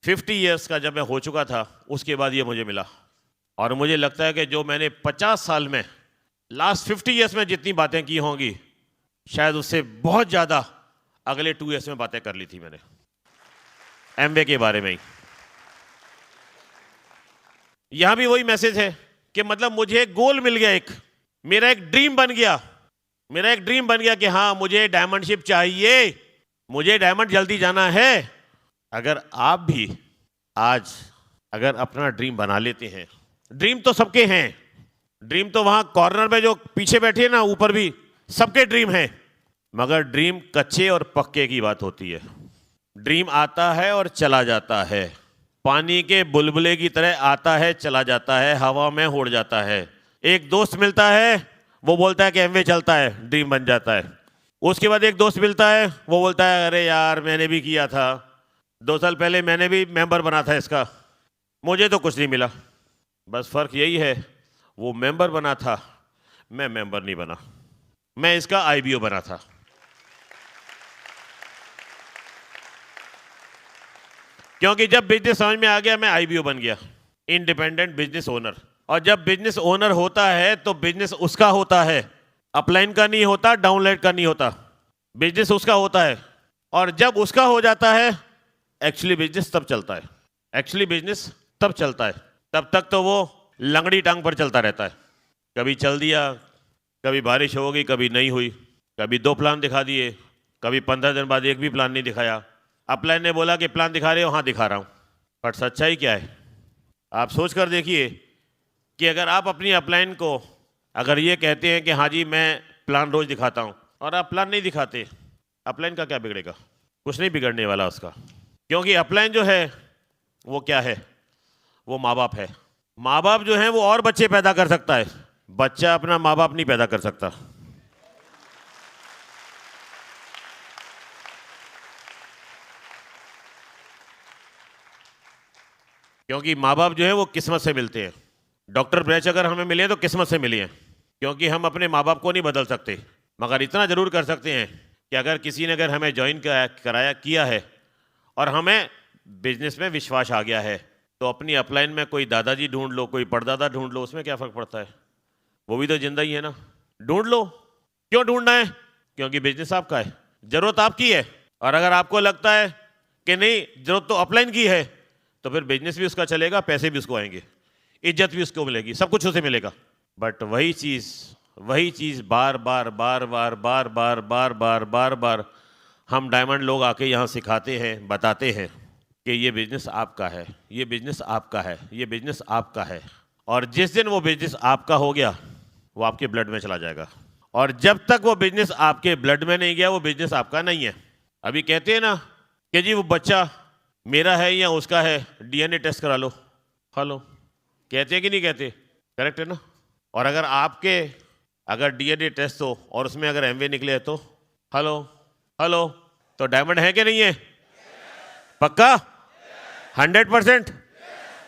50 ईयर्स का जब मैं हो चुका था, उसके बाद ये मुझे मिला। और मुझे लगता है कि जो मैंने 50 साल में, लास्ट 50 ईयर्स में जितनी बातें की होंगी, शायद उससे बहुत ज़्यादा अगले 2 ईयर्स में बातें कर ली थी मैंने एमवे के बारे में ही। यहां भी वही मैसेज है कि मतलब मुझे एक गोल मिल गया, एक मेरा एक ड्रीम बन गया, मेरा एक ड्रीम बन गया कि हाँ मुझे डायमंडशिप चाहिए, मुझे डायमंड जल्दी जाना है। अगर आप भी आज अगर अपना ड्रीम बना लेते हैं, ड्रीम तो सबके हैं, ड्रीम तो वहां कॉर्नर में जो पीछे बैठे हैं ना, ऊपर भी सबके ड्रीम हैं, मगर ड्रीम कच्चे और पक्के की बात होती है। ड्रीम आता है और चला जाता है, पानी के बुलबुले की तरह आता है चला जाता है, हवा में उड़ जाता है। एक दोस्त मिलता है, वो बोलता है कि एमवे चलता है, ड्रीम बन जाता है। उसके बाद एक दोस्त मिलता है, वो बोलता है अरे यार मैंने भी किया था, 2 साल पहले मैंने भी मेंबर बना था इसका, मुझे तो कुछ नहीं मिला। बस फर्क यही है, वो मेंबर बना था, मैं मेंबर नहीं बना, मैं इसका आईबीओ बना था। क्योंकि जब बिजनेस समझ में आ गया, मैं आईबीओ बन गया, इंडिपेंडेंट बिजनेस ओनर। और जब बिजनेस ओनर होता है तो बिजनेस उसका होता है, अपलाइन का नहीं होता, डाउनलाइन का नहीं होता, बिजनेस उसका होता है। और जब उसका हो जाता है, एक्चुअली बिजनेस तब चलता है, एक्चुअली बिजनेस तब चलता है। तब तक तो वो लंगड़ी टांग पर चलता रहता है, कभी चल दिया, कभी बारिश हो गई, कभी नहीं हुई, कभी 2 प्लान दिखा दिए, कभी 15 दिन बाद एक भी प्लान नहीं दिखाया। अपलाइन ने बोला कि प्लान दिखा रहे हो, हाँ दिखा रहा हूँ, पर सच्चाई क्या है आप सोच कर देखिए कि अगर आप अपनी अपलाइन को अगर ये कहते हैं कि हाँ जी मैं प्लान रोज दिखाता हूँ, और आप प्लान नहीं दिखाते, अपलाइन का क्या बिगड़ेगा, कुछ नहीं बिगड़ने वाला उसका। क्योंकि अपलाइन जो है वो क्या है, वो माँ बाप है। माँ बाप जो है वो और बच्चे पैदा कर सकता है, बच्चा अपना माँ बाप नहीं पैदा कर सकता। क्योंकि माँ बाप जो है वो किस्मत से मिलते हैं। डॉक्टर ब्रैच अगर हमें मिले तो किस्मत से मिले हैं, क्योंकि हम अपने माँ बाप को नहीं बदल सकते, मगर इतना ज़रूर कर सकते हैं कि अगर किसी ने अगर हमें ज्वाइन कराया किया है और हमें बिजनेस में विश्वास आ गया है, तो अपनी अपलाइन में कोई दादाजी ढूंढ लो, कोई परदादा ढूंढ लो, उसमें क्या फ़र्क पड़ता है, वो भी तो जिंदा ही है ना, ढूंढ लो, क्यों ढूंढना है? क्योंकि बिजनेस आपका है, जरूरत आपकी है। और अगर आपको लगता है कि नहीं, जरूरत तो अपलाइन की है, तो फिर बिजनेस भी उसका चलेगा, पैसे भी उसको आएंगे, इज्जत भी उसको मिलेगी, सब कुछ उसे मिलेगा। बट वही चीज़ बार बार बार बार बार बार बार बार बार बार हम डायमंड लोग आके यहाँ सिखाते हैं, बताते हैं कि ये बिजनेस आपका है, ये बिजनेस आपका है, ये बिजनेस आपका है। और जिस दिन वो बिजनेस आपका हो गया, वो आपके ब्लड में चला जाएगा। और जब तक वो बिजनेस आपके ब्लड में नहीं गया, वो बिजनेस आपका नहीं है। अभी कहते हैं ना कि जी वो बच्चा मेरा है या उसका है, डीएनए टेस्ट करा लो। हेलो, कहते हैं कि नहीं कहते? करेक्ट है ना? और अगर डीएनए टेस्ट हो और उसमें अगर एमवे निकले तो हेलो, तो डायमंड है कि नहीं है? पक्का? 100%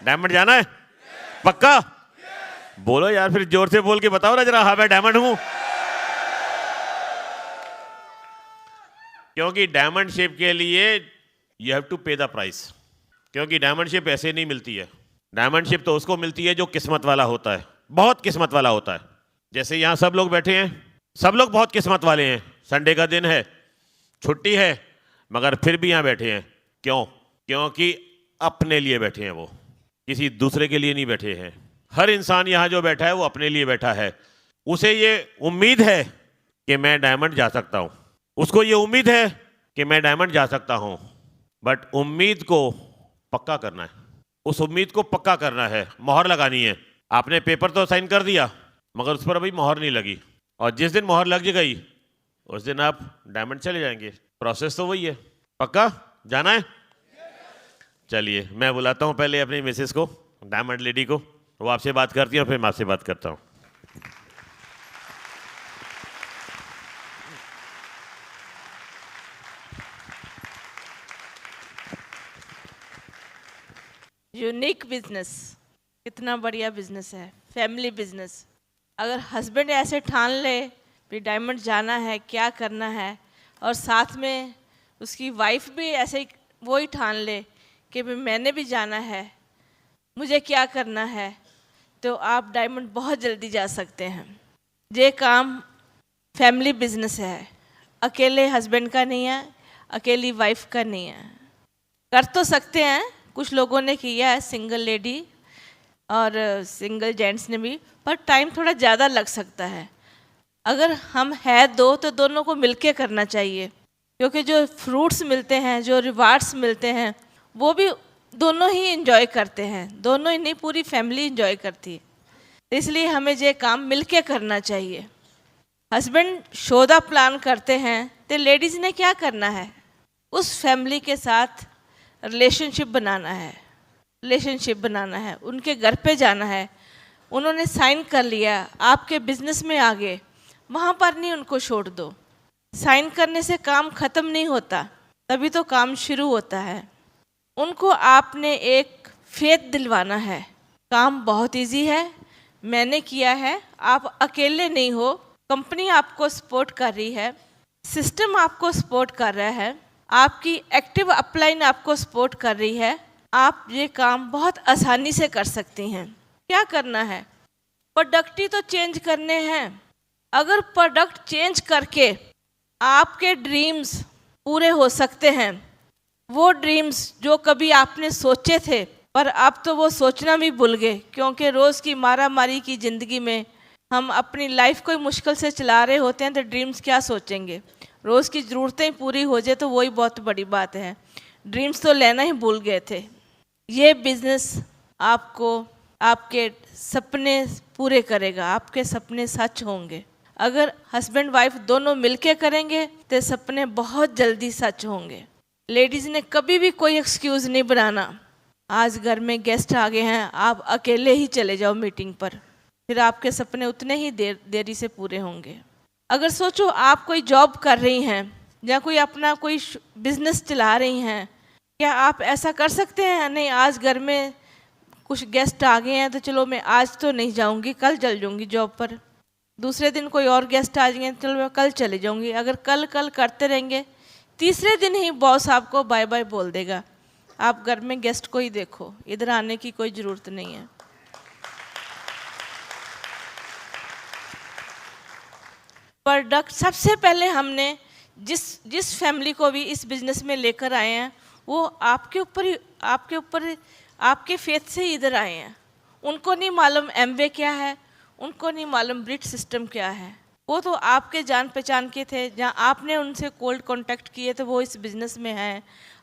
डायमंड जाना है? पक्का? बोलो यार, फिर जोर से बोल के बताओ ना जरा, हाँ मैं डायमंड हूं। क्योंकि डायमंड शेप के लिए यू हैव टू पे द प्राइस। क्योंकि डायमंड शेप ऐसे नहीं मिलती है। डायमंड शेप तो उसको मिलती है जो किस्मत वाला होता है, बहुत किस्मत वाला होता है। जैसे यहाँ सब लोग बैठे हैं, सब लोग बहुत किस्मत वाले हैं। संडे का दिन है, छुट्टी है, मगर फिर भी यहाँ बैठे हैं। क्यों? क्योंकि अपने लिए बैठे हैं, वो किसी दूसरे के लिए नहीं बैठे हैं। हर इंसान यहाँ जो बैठा है वो अपने लिए बैठा है। उसे ये उम्मीद है कि मैं डायमंड जा सकता हूँ, उसको ये उम्मीद है कि मैं डायमंड जा सकता हूँ। बट उम्मीद को पक्का करना है, उस उम्मीद को पक्का करना है, मोहर लगानी है। आपने पेपर तो साइन कर दिया, मगर उस पर अभी मोहर नहीं लगी। और जिस दिन मोहर लग गई, उस दिन आप डायमंड चले जाएंगे। प्रोसेस तो वही है। पक्का जाना है? चलिए, मैं बुलाता हूँ पहले अपनी मिसेस को, डायमंड लेडी को, वो आपसे बात करती है और फिर मैं आपसे बात करता हूँ। यूनिक बिजनेस, कितना बढ़िया बिजनेस है, फैमिली बिजनेस। अगर हस्बैंड ऐसे ठान ले भी डायमंड जाना है, क्या करना है, और साथ में उसकी वाइफ भी ऐसे वही ठान ले कि भी मैंने भी जाना है, मुझे क्या करना है, तो आप डायमंड बहुत जल्दी जा सकते हैं। ये काम फैमिली बिजनेस है, अकेले हस्बैंड का नहीं है, अकेली वाइफ का नहीं है। कर तो सकते हैं, कुछ लोगों ने किया है, सिंगल लेडी और सिंगल जेंट्स ने भी, पर टाइम थोड़ा ज़्यादा लग सकता है। अगर हम है दो तो दोनों को मिलके करना चाहिए, क्योंकि जो फ्रूट्स मिलते हैं, जो रिवार्ड्स मिलते हैं, वो भी दोनों ही एंजॉय करते हैं, दोनों ही नहीं, पूरी फैमिली एंजॉय करती है। इसलिए हमें ये काम मिलके करना चाहिए। हस्बैंड शोधा प्लान करते हैं तो लेडीज़ ने क्या करना है, उस फैमिली के साथ रिलेशनशिप बनाना है, उनके घर पे जाना है। उन्होंने साइन कर लिया, आपके बिजनेस में आ गए, वहाँ पर नहीं उनको छोड़ दो। साइन करने से काम ख़त्म नहीं होता, तभी तो काम शुरू होता है। उनको आपने एक फेथ दिलवाना है। काम बहुत इजी है, मैंने किया है, आप अकेले नहीं हो, कंपनी आपको सपोर्ट कर रही है, सिस्टम आपको सपोर्ट कर रहा है, आपकी एक्टिव अपलाइन आपको सपोर्ट कर रही है। आप ये काम बहुत आसानी से कर सकती हैं। क्या करना है, प्रोडक्ट ही तो चेंज करने हैं। अगर प्रोडक्ट चेंज करके आपके ड्रीम्स पूरे हो सकते हैं, वो ड्रीम्स जो कभी आपने सोचे थे पर अब तो वो सोचना भी भूल गए, क्योंकि रोज़ की मारामारी की ज़िंदगी में हम अपनी लाइफ को ही मुश्किल से चला रहे होते हैं, तो ड्रीम्स क्या सोचेंगे। रोज़ की ज़रूरतें पूरी हो जाए तो वही बहुत बड़ी बात है, ड्रीम्स तो लेना ही भूल गए थे। ये बिज़नेस आपको आपके सपने पूरे करेगा, आपके सपने सच होंगे। अगर हस्बैंड वाइफ दोनों मिलके करेंगे तो सपने बहुत जल्दी सच होंगे। लेडीज़ ने कभी भी कोई एक्सक्यूज़ नहीं बनाना। आज घर में गेस्ट आ गए हैं, आप अकेले ही चले जाओ मीटिंग पर, फिर आपके सपने उतने ही देरी से पूरे होंगे। अगर सोचो आप कोई जॉब कर रही हैं या कोई अपना कोई बिजनेस चला रही हैं, क्या आप ऐसा कर सकते हैं, नहीं आज घर में कुछ गेस्ट आ गए हैं तो चलो मैं आज तो नहीं जाऊंगी, कल चल जाऊंगी जॉब पर। दूसरे दिन कोई और गेस्ट आ जाएंगे, चलो मैं कल चले जाऊंगी। अगर कल कल करते रहेंगे, तीसरे दिन ही बॉस आपको बाय बाय बोल देगा। आप घर में गेस्ट को ही देखो, इधर आने की कोई ज़रूरत नहीं है। प्रोडक्ट सबसे पहले हमने जिस फैमिली को भी इस बिजनेस में लेकर आए हैं, वो आपके ऊपर आपके फेथ से ही इधर आए हैं। उनको नहीं मालूम एमवे क्या है, उनको नहीं मालूम ब्रिट सिस्टम क्या है। वो तो आपके जान पहचान के थे, जहाँ आपने उनसे कोल्ड कांटेक्ट किए तो वो इस बिज़नेस में हैं।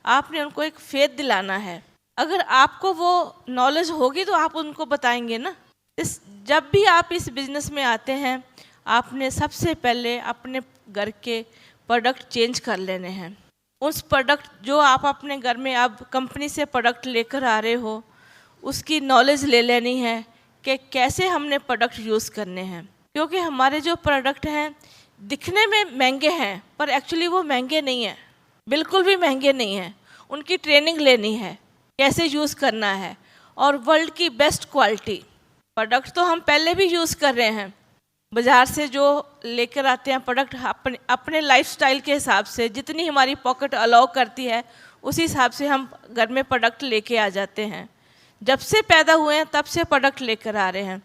आपने उनको एक फेथ दिलाना है। अगर आपको वो नॉलेज होगी तो आप उनको बताएंगे ना। जब भी आप इस बिज़नेस में आते हैं, आपने सबसे पहले अपने घर के प्रोडक्ट चेंज कर लेने हैं। उस प्रोडक्ट जो आप अपने घर में अब कंपनी से प्रोडक्ट लेकर आ रहे हो, उसकी नॉलेज ले लेनी है कि कैसे हमने प्रोडक्ट यूज़ करने हैं। क्योंकि हमारे जो प्रोडक्ट हैं दिखने में महंगे हैं, पर एक्चुअली वो महंगे नहीं हैं, बिल्कुल भी महंगे नहीं हैं। उनकी ट्रेनिंग लेनी है, कैसे यूज़ करना है, और वर्ल्ड की बेस्ट क्वालिटी प्रोडक्ट तो हम पहले भी यूज़ कर रहे हैं। बाज़ार से जो लेकर आते हैं प्रोडक्ट, अपने लाइफस्टाइल के हिसाब से, जितनी हमारी पॉकेट अलाउ करती है उसी हिसाब से हम घर में प्रोडक्ट लेके आ जाते हैं। जब से पैदा हुए हैं तब से प्रोडक्ट लेकर आ रहे हैं।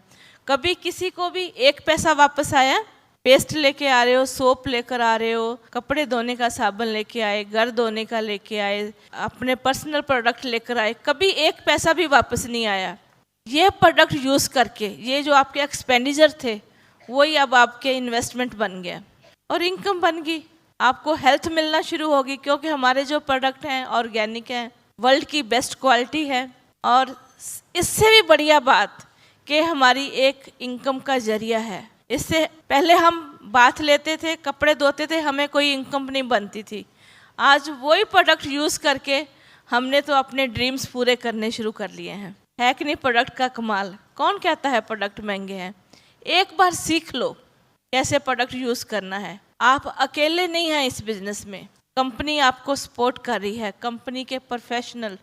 कभी किसी को भी एक पैसा वापस आया? पेस्ट लेके आ रहे हो, सोप लेकर आ रहे हो, कपड़े धोने का साबुन लेके आए, घर धोने का लेके आए, अपने पर्सनल प्रोडक्ट लेकर आए, कभी एक पैसा भी वापस नहीं आया। ये प्रोडक्ट यूज़ करके ये जो आपके एक्सपेंडिचर थे वही अब आपके इन्वेस्टमेंट बन गया और इनकम बन गई। आपको हेल्थ मिलना शुरू होगी, क्योंकि हमारे जो प्रोडक्ट हैं ऑर्गेनिक हैं, वर्ल्ड की बेस्ट क्वालिटी है। और इससे भी बढ़िया बात कि हमारी एक इनकम का जरिया है। इससे पहले हम बाथ लेते थे, कपड़े धोते थे, हमें कोई इनकम नहीं बनती थी। आज वही प्रोडक्ट यूज़ करके हमने तो अपने ड्रीम्स पूरे करने शुरू कर लिए हैं। है कि नहीं प्रोडक्ट का कमाल? कौन कहता है प्रोडक्ट महंगे हैं? एक बार सीख लो कैसे प्रोडक्ट यूज़ करना है। आप अकेले नहीं हैं इस बिज़नेस में, कंपनी आपको सपोर्ट कर रही है। कंपनी के प्रोफेशनल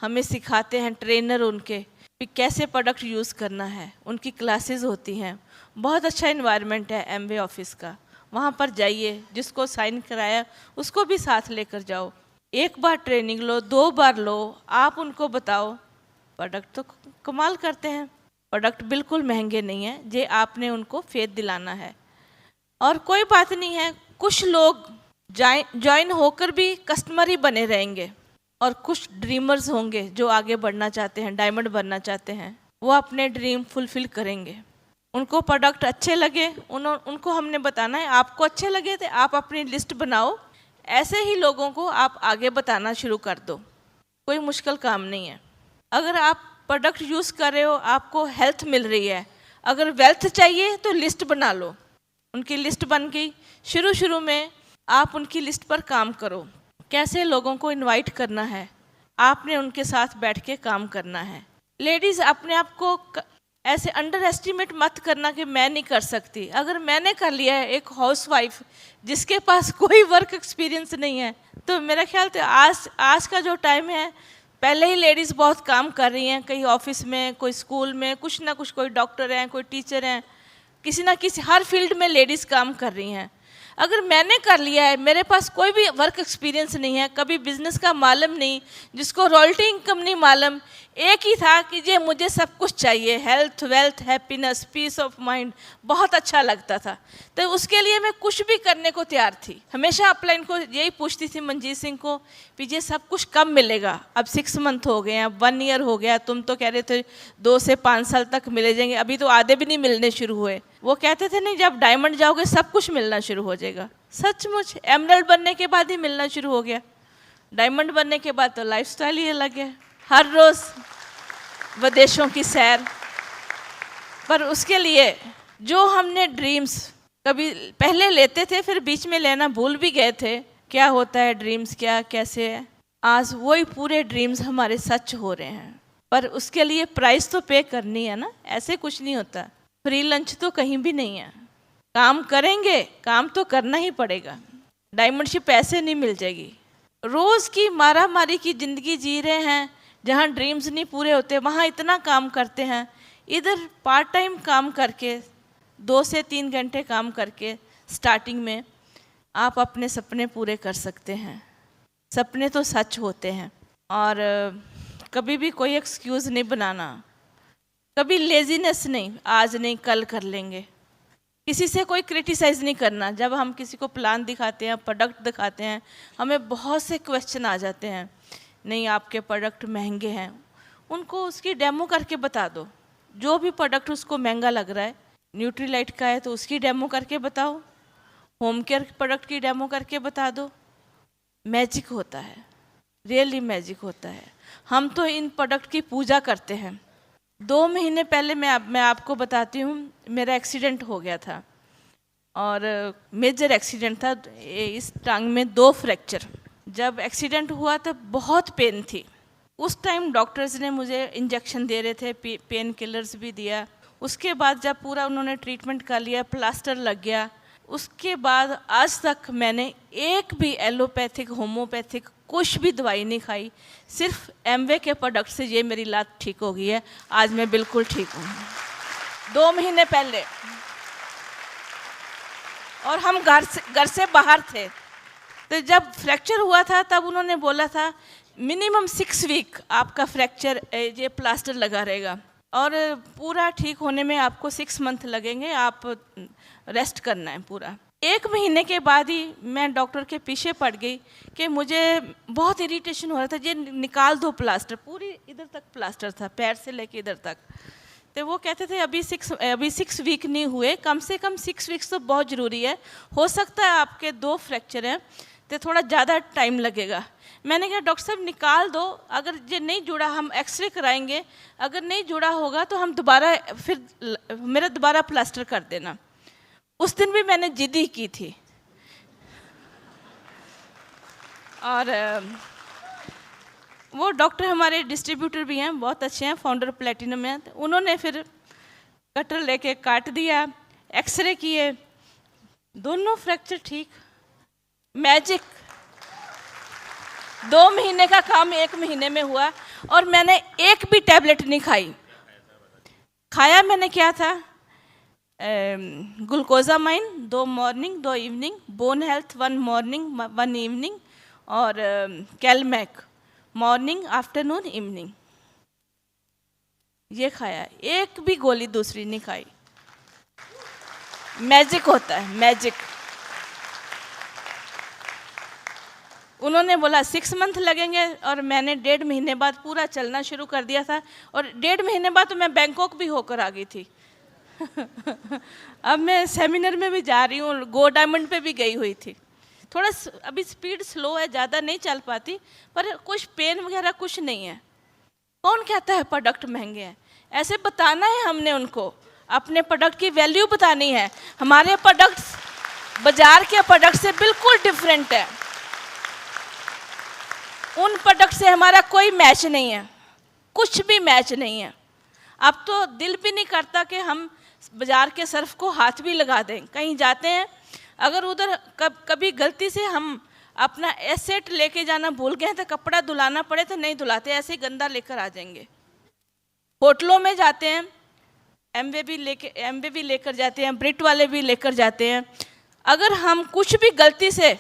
हमें सिखाते हैं, ट्रेनर उनके कि कैसे प्रोडक्ट यूज़ करना है। उनकी क्लासेस होती हैं। बहुत अच्छा इन्वायरमेंट है एमवे ऑफिस का, वहाँ पर जाइए। जिसको साइन कराया उसको भी साथ लेकर जाओ। एक बार ट्रेनिंग लो, 2 बार लो, आप उनको बताओ। प्रोडक्ट तो कमाल करते हैं। प्रोडक्ट बिल्कुल महंगे नहीं है, जे आपने उनको फेथ दिलाना है। और कोई बात नहीं है, कुछ लोग ज्वाइन होकर भी कस्टमर ही बने रहेंगे और कुछ ड्रीमर्स होंगे जो आगे बढ़ना चाहते हैं, डायमंड बनना चाहते हैं। वो अपने ड्रीम फुलफिल करेंगे। उनको प्रोडक्ट अच्छे लगे, उनको हमने बताना है। आपको अच्छे लगे तो आप अपनी लिस्ट बनाओ, ऐसे ही लोगों को आप आगे बताना शुरू कर दो। कोई मुश्किल काम नहीं है। अगर आप प्रोडक्ट यूज़ कर रहे हो, आपको हेल्थ मिल रही है, अगर वेल्थ चाहिए तो लिस्ट बना लो। उनकी लिस्ट बन गई। शुरू में आप उनकी लिस्ट पर काम करो। कैसे लोगों को इनवाइट करना है, आपने उनके साथ बैठ के काम करना है। लेडीज़ अपने आप को ऐसे अंडर एस्टिमेट मत करना कि मैं नहीं कर सकती। अगर मैंने कर लिया है, एक हाउसवाइफ जिसके पास कोई वर्क एक्सपीरियंस नहीं है, तो मेरा ख्याल तो आज का जो टाइम है, पहले ही लेडीज़ बहुत काम कर रही हैं, कहीं ऑफिस में, कोई स्कूल में, कुछ ना कुछ, कोई डॉक्टर हैं, कोई टीचर हैं, किसी ना किसी हर फील्ड में लेडीज़ काम कर रही हैं। अगर मैंने कर लिया है, मेरे पास कोई भी वर्क एक्सपीरियंस नहीं है, कभी बिजनेस का मालूम नहीं, जिसको रॉयल्टी इनकम नहीं मालूम, एक ही था कि ये मुझे सब कुछ चाहिए, health, wealth, happiness, peace of mind, बहुत अच्छा लगता था, तो उसके लिए मैं कुछ भी करने को तैयार थी। हमेशा अपलाइन को यही पूछती थी, मंजीत सिंह को, कि ये सब कुछ कब मिलेगा? अब 6 मंथ हो गए हैं, अब 1 ईयर हो गया, तुम तो कह रहे थे 2 से 5 साल तक मिले जाएंगे, अभी तो आधे भी नहीं मिलने शुरू हुए। वो कहते थे नहीं, जब डायमंड जाओगे सब कुछ मिलना शुरू हो जाएगा। सचमुच एमरल्ड बनने के बाद ही मिलना शुरू हो गया। डायमंड बनने के बाद तो लाइफस्टाइल ही अलग है, हर रोज़ विदेशों की सैर। पर उसके लिए जो हमने ड्रीम्स कभी पहले लेते थे, फिर बीच में लेना भूल भी गए थे, क्या होता है ड्रीम्स, क्या कैसे है, आज वही पूरे ड्रीम्स हमारे सच हो रहे हैं। पर उसके लिए प्राइस तो पे करनी है ना, ऐसे कुछ नहीं होता। फ्री लंच तो कहीं भी नहीं है। काम करेंगे, काम तो करना ही पड़ेगा। डायमंडशिप ऐसे नहीं मिल जाएगी। रोज़ की मारा मारी की ज़िंदगी जी रहे हैं, जहाँ ड्रीम्स नहीं पूरे होते, वहाँ इतना काम करते हैं। इधर पार्ट टाइम काम करके 2 से 3 घंटे काम करके स्टार्टिंग में आप अपने सपने पूरे कर सकते हैं। सपने तो सच होते हैं। और कभी भी कोई एक्सक्यूज़ नहीं बनाना, कभी लेजीनेस नहीं, आज नहीं कल कर लेंगे। किसी से कोई क्रिटिसाइज़ नहीं करना। जब हम किसी को प्लान दिखाते हैं, प्रोडक्ट दिखाते हैं, हमें बहुत से क्वेश्चन आ जाते हैं, नहीं आपके प्रोडक्ट महंगे हैं। उनको उसकी डेमो करके बता दो। जो भी प्रोडक्ट उसको महंगा लग रहा है, न्यूट्रीलाइट का है तो उसकी डेमो करके बताओ, होम केयर प्रोडक्ट की डेमो करके बता दो। मैजिक होता है, रियली मैजिक होता है। हम तो इन प्रोडक्ट की पूजा करते हैं। 2 महीने पहले मैं आपको बताती हूँ, मेरा एक्सीडेंट हो गया था और मेजर एक्सीडेंट था। इस टांग में 2 फ्रैक्चर। जब एक्सीडेंट हुआ तो बहुत पेन थी। उस टाइम डॉक्टर्स ने मुझे इंजेक्शन दे रहे थे, पेन किलर्स भी दिया। उसके बाद जब पूरा उन्होंने ट्रीटमेंट कर लिया, प्लास्टर लग गया, उसके बाद आज तक मैंने एक भी एलोपैथिक, होम्योपैथिक कुछ भी दवाई नहीं खाई। सिर्फ एमवे के प्रोडक्ट से ये मेरी लात ठीक हो गई है। आज मैं बिल्कुल ठीक हूँ। 2 महीने पहले, और हम घर से बाहर थे। तो जब फ्रैक्चर हुआ था तब उन्होंने बोला था मिनिमम 6 वीक आपका फ्रैक्चर ये प्लास्टर लगा रहेगा और पूरा ठीक होने में आपको 6 मंथ लगेंगे, आप रेस्ट करना है पूरा। 1 महीने के बाद ही मैं डॉक्टर के पीछे पड़ गई कि मुझे बहुत इरिटेशन हो रहा था, ये निकाल दो प्लास्टर। पूरी इधर तक प्लास्टर था, पैर से लेके इधर तक। तो वो कहते थे अभी 6 वीक नहीं हुए, कम से कम 6 वीक्स तो बहुत ज़रूरी है। हो सकता है आपके 2 फ्रैक्चर हैं तो थोड़ा ज़्यादा टाइम लगेगा। मैंने कहा डॉक्टर साहब निकाल दो, अगर ये नहीं जुड़ा हम एक्सरे कराएंगे, अगर नहीं जुड़ा होगा तो हम दोबारा फिर मेरा दोबारा प्लास्टर कर देना। उस दिन भी मैंने जिद ही की थी। और वो डॉक्टर हमारे डिस्ट्रीब्यूटर भी हैं, बहुत अच्छे हैं, फाउंडर प्लेटिनम में। उन्होंने फिर कटर लेके काट दिया, एक्सरे किए, दोनों फ्रैक्चर ठीक। मैजिक। 2 महीने का काम 1 महीने में हुआ और मैंने एक भी टैबलेट नहीं खाई। खाया मैंने क्या था, glucosamine 2 morning 2 evening, bone health 1 morning 1 evening, और कैलमैक मॉर्निंग आफ्टरनून इवनिंग, ये खाया। एक भी गोली दूसरी नहीं खाई। मैजिक होता है, मैजिक। उन्होंने बोला 6 मंथ लगेंगे और मैंने 1.5 महीने बाद पूरा चलना शुरू कर दिया था और 1.5 महीने बाद तो मैं बैंकॉक भी होकर आ गई थी। अब मैं सेमिनार में भी जा रही हूँ, गो डायमंड पे भी गई हुई थी। थोड़ा अभी स्पीड स्लो है, ज़्यादा नहीं चल पाती, पर कुछ पेन वगैरह कुछ नहीं है। कौन कहता है प्रोडक्ट महंगे हैं? ऐसे बताना है हमने उनको, अपने प्रोडक्ट की वैल्यू बतानी है। हमारे प्रोडक्ट्स बाजार के प्रोडक्ट से बिल्कुल डिफरेंट है। उन प्रोडक्ट से हमारा कोई मैच नहीं है, कुछ भी मैच नहीं है। अब तो दिल भी नहीं करता कि हम बाजार के सर्फ को हाथ भी लगा दें। कहीं जाते हैं, अगर उधर कभी गलती से हम अपना एसेट लेके जाना भूल गए तो कपड़ा धुलाना पड़े तो नहीं धुलाते, ऐसे ही गंदा लेकर आ जाएंगे। होटलों में जाते हैं, एमवे भी लेकर जाते हैं, ब्रिट वाले भी लेकर जाते हैं। अगर हम कुछ भी गलती से,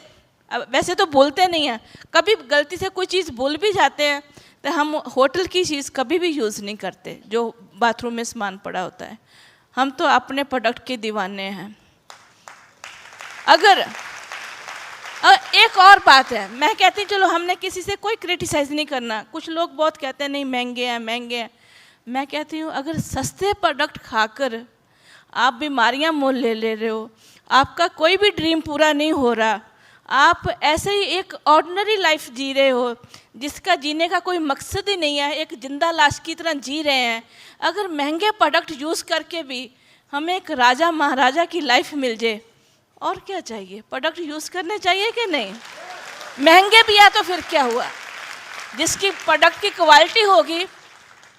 वैसे तो बोलते नहीं हैं, कभी गलती से कोई चीज़ भूल भी जाते हैं तो हम होटल की चीज़ कभी भी यूज़ नहीं करते जो बाथरूम में सामान पड़ा होता है। हम तो अपने प्रोडक्ट के दीवाने हैं। अगर एक और बात है, मैं कहती चलो हमने किसी से कोई क्रिटिसाइज़ नहीं करना। कुछ लोग बहुत कहते हैं नहीं महंगे हैं महंगे हैं। मैं कहती हूँ अगर सस्ते प्रोडक्ट खाकर आप बीमारियाँ मोल ले रहे हो, आपका कोई भी ड्रीम पूरा नहीं हो रहा, आप ऐसे ही एक ऑर्डिनरी लाइफ जी रहे हो जिसका जीने का कोई मकसद ही नहीं है, एक जिंदा लाश की तरह जी रहे हैं, अगर महंगे प्रोडक्ट यूज़ करके भी हमें एक राजा महाराजा की लाइफ मिल जाए, और क्या चाहिए? प्रोडक्ट यूज़ करने चाहिए कि नहीं? महंगे भी है तो फिर क्या हुआ? जिसकी प्रोडक्ट की क्वालिटी होगी,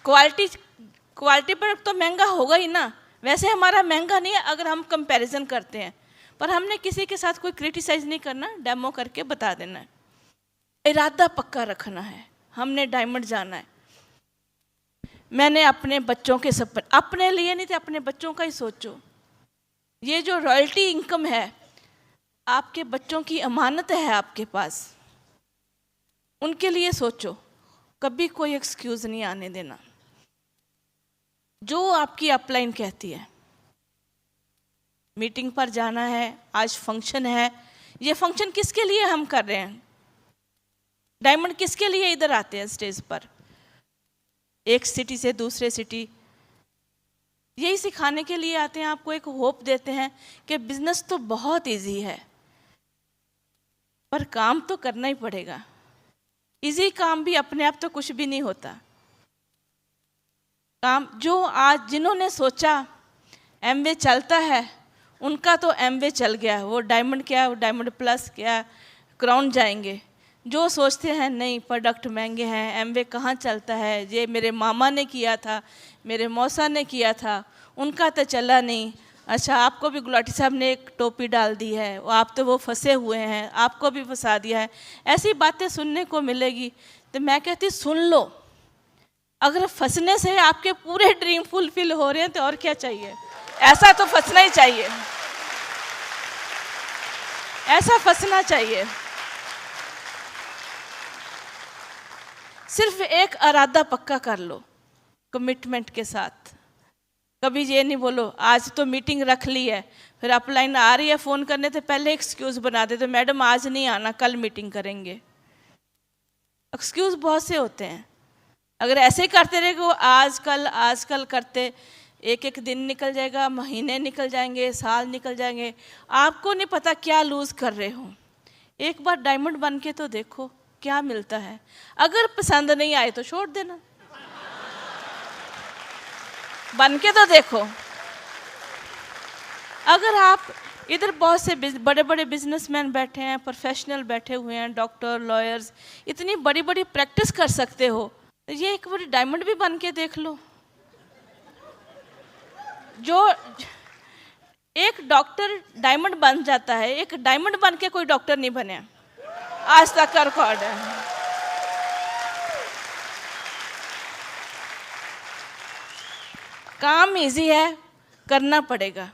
क्वालिटी प्रोडक्ट तो महंगा होगा ही ना। वैसे हमारा महंगा नहीं है अगर हम कंपैरिजन करते हैं, पर हमने किसी के साथ कोई क्रिटिसाइज नहीं करना, डेमो करके बता देना है। इरादा पक्का रखना है, हमने डायमंड जाना है। मैंने अपने बच्चों के सपने, अपने लिए नहीं थे, अपने बच्चों का ही सोचो। ये जो रॉयल्टी इनकम है, आपके बच्चों की अमानत है आपके पास, उनके लिए सोचो। कभी कोई एक्सक्यूज नहीं आने देना। जो आपकी अपलाइन कहती है, मीटिंग पर जाना है, आज फंक्शन है। ये फंक्शन किसके लिए हम कर रहे हैं? डायमंड किसके लिए इधर आते हैं स्टेज पर, एक सिटी से दूसरे सिटी? यही सिखाने के लिए आते हैं, आपको एक होप देते हैं कि बिजनेस तो बहुत इजी है, पर काम तो करना ही पड़ेगा। इजी काम भी अपने आप तो कुछ भी नहीं होता। काम जो आज जिन्होंने सोचा एमवे चलता है, उनका तो एमवे चल गया। वो डायमंड क्या, वो डायमंड प्लस क्या, क्राउन जाएंगे। जो सोचते हैं नहीं प्रोडक्ट महंगे हैं, एमवे कहाँ चलता है, ये मेरे मामा ने किया था, मेरे मौसा ने किया था, उनका तो चला नहीं। अच्छा, आपको भी गुलाटी साहब ने एक टोपी डाल दी है, वो आप तो वो फंसे हुए हैं, आपको भी फंसा दिया है। ऐसी बातें सुनने को मिलेगी। तो मैं कहती सुन लो, अगर फंसने से आपके पूरे ड्रीम फुलफिल हो रहे हैं तो और क्या चाहिए। ऐसा तो फंसना ही चाहिए, ऐसा फंसना चाहिए। सिर्फ एक इरादा पक्का कर लो कमिटमेंट के साथ। कभी ये नहीं बोलो आज तो मीटिंग रख ली है, फिर अपलाइन आ रही है फ़ोन करने से पहले एक्सक्यूज़ बना दे, तो मैडम आज नहीं आना, कल मीटिंग करेंगे। एक्सक्यूज़ बहुत से होते हैं। अगर ऐसे करते रहे को आज कल करते, एक एक दिन निकल जाएगा, महीने निकल जाएंगे, साल निकल जाएंगे, आपको नहीं पता क्या लूज़ कर रहे हो। एक बार डायमंड बन के तो देखो क्या मिलता है। अगर पसंद नहीं आए तो छोड़ देना, बन के तो देखो। अगर आप इधर बहुत से बड़े बड़े बिजनेसमैन बैठे हैं, प्रोफेशनल बैठे हुए हैं, डॉक्टर, लॉयर्स, इतनी बड़ी बड़ी प्रैक्टिस कर सकते हो, तो ये एक बार डायमंड भी बन के देख लो। जो एक डॉक्टर डायमंड बन जाता है, एक डायमंड बन के कोई डॉक्टर नहीं बने आज तक का रिकॉर्ड है। काम इजी है, करना पड़ेगा,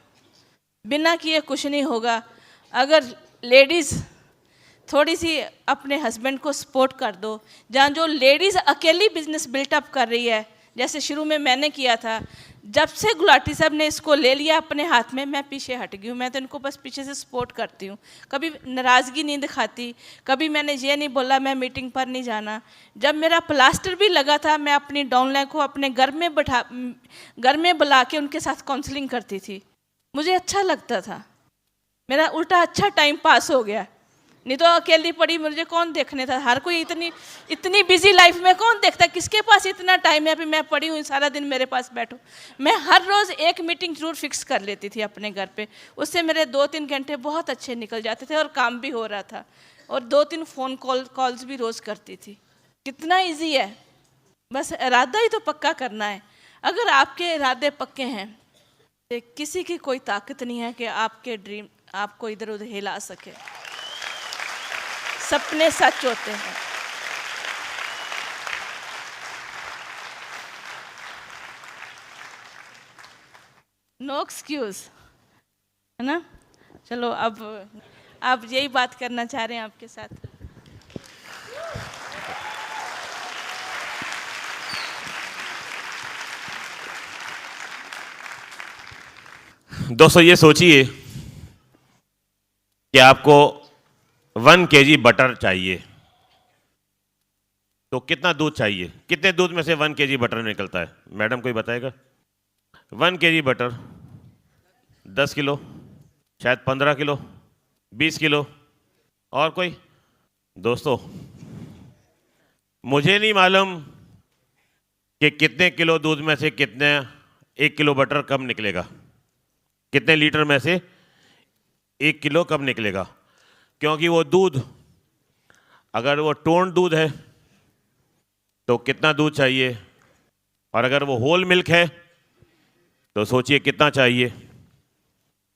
बिना किए कुछ नहीं होगा। अगर लेडीज़ थोड़ी सी अपने हस्बैंड को सपोर्ट कर दो, जहाँ जो लेडीज़ अकेली बिजनेस बिल्टअप कर रही है, जैसे शुरू में मैंने किया था, जब से गुलाटी साहब ने इसको ले लिया अपने हाथ में, मैं पीछे हट गई हूँ। मैं तो इनको बस पीछे से सपोर्ट करती हूँ, कभी नाराज़गी नहीं दिखाती, कभी मैंने ये नहीं बोला मैं मीटिंग पर नहीं जाना। जब मेरा प्लास्टर भी लगा था, मैं अपनी डाउनलाइन को अपने घर में बुला के उनके साथ काउंसलिंग करती थी। मुझे अच्छा लगता था, मेरा उल्टा अच्छा टाइम पास हो गया। नहीं तो अकेली पड़ी, मुझे कौन देखने था। हर कोई इतनी बिजी लाइफ में कौन देखता, किसके पास इतना टाइम है। अभी मैं पड़ी हुई सारा दिन मेरे पास बैठो। मैं हर रोज़ एक मीटिंग जरूर फिक्स कर लेती थी अपने घर पे, उससे मेरे 2-3 घंटे बहुत अच्छे निकल जाते थे और काम भी हो रहा था। और 2-3 फ़ोन कॉल्स भी रोज़ करती थी। कितना ईजी है, बस इरादा ही तो पक्का करना है। अगर आपके इरादे पक्के हैं तो किसी की कोई ताकत नहीं है कि आपके ड्रीम आपको इधर उधर हिला सके। सपने सच होते हैं। नो एक्सक्यूज, है ना। चलो अब यही बात करना चाह रहे हैं आपके साथ। दोस्तों ये सोचिए कि आपको 1 kg बटर चाहिए, तो कितना दूध चाहिए? कितने दूध में से 1 kg बटर निकलता है? मैडम कोई बताएगा? 1 kg बटर 10 किलो, शायद 15 किलो, 20 किलो, और कोई? दोस्तों मुझे नहीं मालूम कि कितने किलो दूध में से कितने 1 किलो बटर कब निकलेगा, कितने लीटर में से 1 किलो कब निकलेगा। क्योंकि वो दूध, अगर वो टोन दूध है तो कितना दूध चाहिए, और अगर वो होल मिल्क है तो सोचिए कितना चाहिए।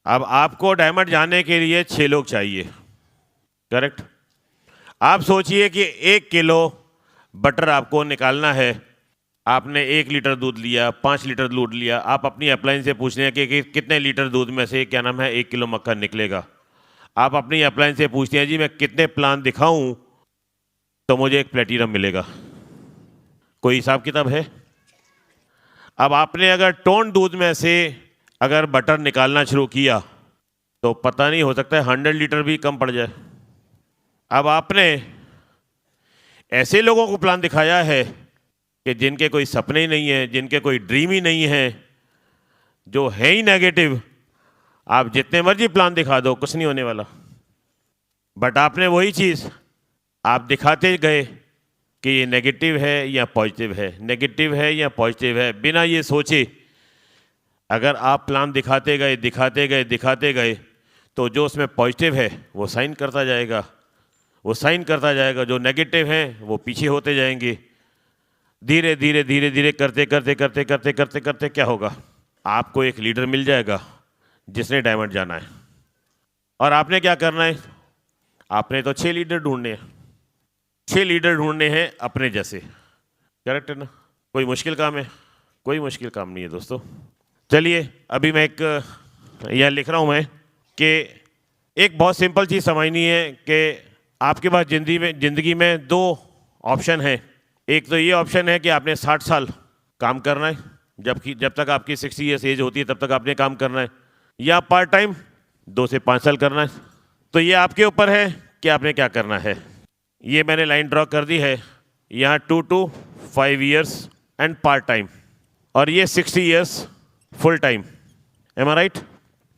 अब आपको डायमंड जाने के लिए 6 लोग चाहिए, करेक्ट। आप सोचिए कि 1 किलो बटर आपको निकालना है। आपने 1 लीटर दूध लिया, 5 लीटर दूध लिया, आप अपनी अपलाइन से पूछ रहे हैं कि कितने लीटर दूध में से क्या नाम है 1 किलो मक्खन निकलेगा। आप अपनी अपलाइन से पूछते हैं जी मैं कितने प्लान दिखाऊं तो मुझे एक प्लेटिनम मिलेगा। कोई हिसाब किताब है? अब आपने अगर टोन दूध में से अगर बटर निकालना शुरू किया तो पता नहीं, हो सकता है 100 लीटर भी कम पड़ जाए। अब आपने ऐसे लोगों को प्लान दिखाया है कि जिनके कोई सपने ही नहीं है, जिनके कोई ड्रीम ही नहीं है, जो है ही नेगेटिव। आप जितने मर्जी प्लान दिखा दो, कुछ नहीं होने वाला। बट आपने वही चीज़ आप दिखाते गए कि ये नेगेटिव है या पॉजिटिव है, नेगेटिव है या पॉजिटिव है, बिना ये सोचे। अगर आप प्लान दिखाते गए दिखाते गए दिखाते गए, तो जो उसमें पॉजिटिव है वो साइन करता जाएगा, वो साइन करता जाएगा। जो नेगेटिव हैं वो पीछे होते जाएंगे। धीरे धीरे धीरे धीरे करते करते करते करते करते करते क्या होगा, आपको एक लीडर मिल जाएगा जिसने डायमंड जाना है। और आपने क्या करना है, आपने तो 6 लीडर ढूंढने हैं, 6 लीडर ढूंढने हैं अपने जैसे। करेक्ट है ना? कोई मुश्किल काम है? कोई मुश्किल काम नहीं है दोस्तों। चलिए, अभी मैं एक यह लिख रहा हूँ मैं कि एक बहुत सिंपल चीज़ समझनी है कि आपके पास ज़िंदगी में 2 ऑप्शन हैं। एक तो ये ऑप्शन है कि आपने 60 साल काम करना है, जब तक आपकी 60 ईयर्स एज होती है तब तक आपने काम करना है, या पार्ट टाइम 2 से 5 साल करना है। तो ये आपके ऊपर है कि आपने क्या करना है। ये मैंने लाइन ड्रॉ कर दी है यहाँ, 2 to 5 years and part time, और ये 60 ईयर्स फुल टाइम। एम आई राइट?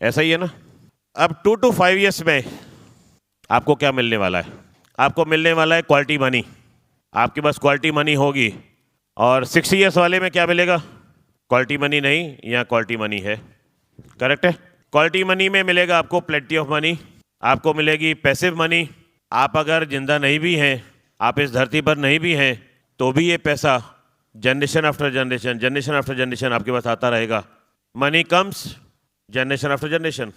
ऐसा ही है ना? अब 2 to 5 ईयर्स में आपको क्या मिलने वाला है? आपको मिलने वाला है क्वालिटी मनी। आपके पास क्वालिटी मनी होगी। और 60 ईयर्स वाले में क्या मिलेगा? क्वालिटी मनी नहीं, यहाँ क्वालिटी मनी है। करेक्ट है? क्वालिटी मनी में मिलेगा आपको प्लेंटी ऑफ मनी, आपको मिलेगी पैसिव मनी। आप अगर जिंदा नहीं भी हैं, आप इस धरती पर नहीं भी हैं, तो भी ये पैसा generation after generation, generation after generation आपके पास आता रहेगा। Money comes generation after generation.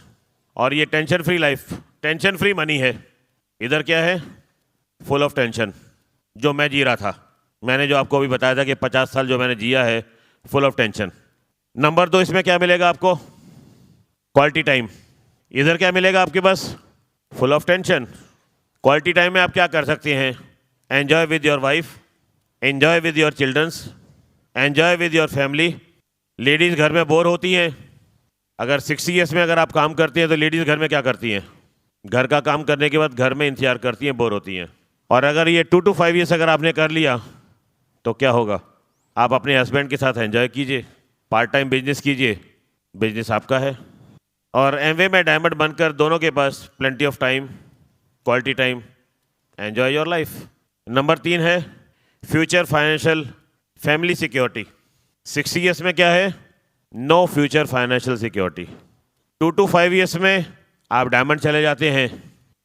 और ये tension free life, tension free money है। इधर क्या है? फुल ऑफ टेंशन, जो मैं जी रहा था। मैंने जो आपको अभी बताया था कि 50 साल जो मैंने जिया है, फुल ऑफ टेंशन। नंबर 2, इसमें क्या मिलेगा आपको? Quality time. इधर क्या मिलेगा आपके पास? Full of tension. Quality time में आप क्या कर सकते हैं? Enjoy with your wife, enjoy with your childrens, enjoy with your family. Ladies घर में बोर होती हैं। अगर 60 ईयर्स में अगर आप काम करते हैं तो लेडीज़ घर में क्या करती हैं? घर का काम करने के बाद घर में इंतजार करती हैं, बोर होती हैं। और अगर ये 2 to 5 ईयर्स अगर आपने कर लिया तो क्या होगा? आप अपने हस्बैंड के साथ एंजॉय कीजिए, पार्ट टाइम बिजनेस कीजिए, बिजनेस आपका है। और एमवे में डायमंड बनकर दोनों के पास plenty of time, quality time, enjoy your life. Number 3 है future financial family security. 60 years में क्या है? No future financial security. 2 to 5 years में आप डायमंड चले जाते हैं,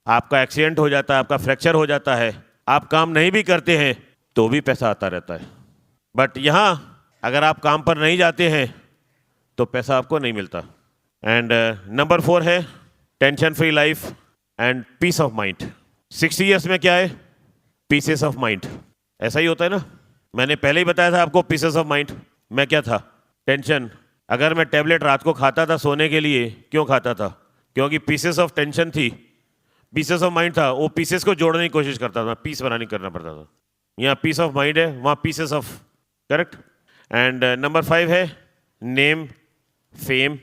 आपका एक्सीडेंट हो जाता है, आपका फ्रैक्चर हो जाता है, आप काम नहीं भी करते हैं तो भी पैसा आता रहता है। बट यहाँ अगर आप काम पर नहीं जाते हैं तो पैसा आपको नहीं मिलता। एंड नंबर 4 है tension free life and peace of mind. 60 years में क्या है? Pieces of mind. ऐसा ही होता है ना? मैंने पहले ही बताया था आपको, पीसेस ऑफ माइंड में क्या था? टेंशन। अगर मैं टैबलेट रात को खाता था सोने के लिए, क्यों खाता था? क्योंकि पीसेस ऑफ टेंशन थी, पीसेस ऑफ माइंड था। वो पीसेस को जोड़ने की कोशिश करता था, पीस बनाने करना पड़ता था। यहाँ पीस ऑफ माइंड है, वहाँ pieces of. Correct? And number 5 है नेम, फेम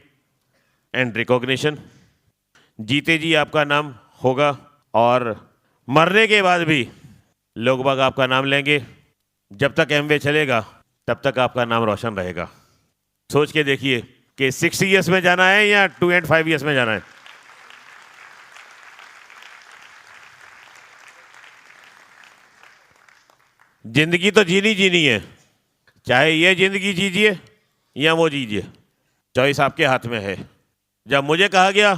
एंड रिकॉग्निशन। जीते जी आपका नाम होगा और मरने के बाद भी लोग बाग आपका नाम लेंगे। जब तक एमवे चलेगा तब तक आपका नाम रोशन रहेगा। सोच के देखिए कि 60 ईयर्स में जाना है या 2 and 5 ईयर्स में जाना है। जिंदगी तो जीनी है, चाहे ये जिंदगी जीजिए या वो जीजिए, चॉइस आपके हाथ में है। जब मुझे कहा गया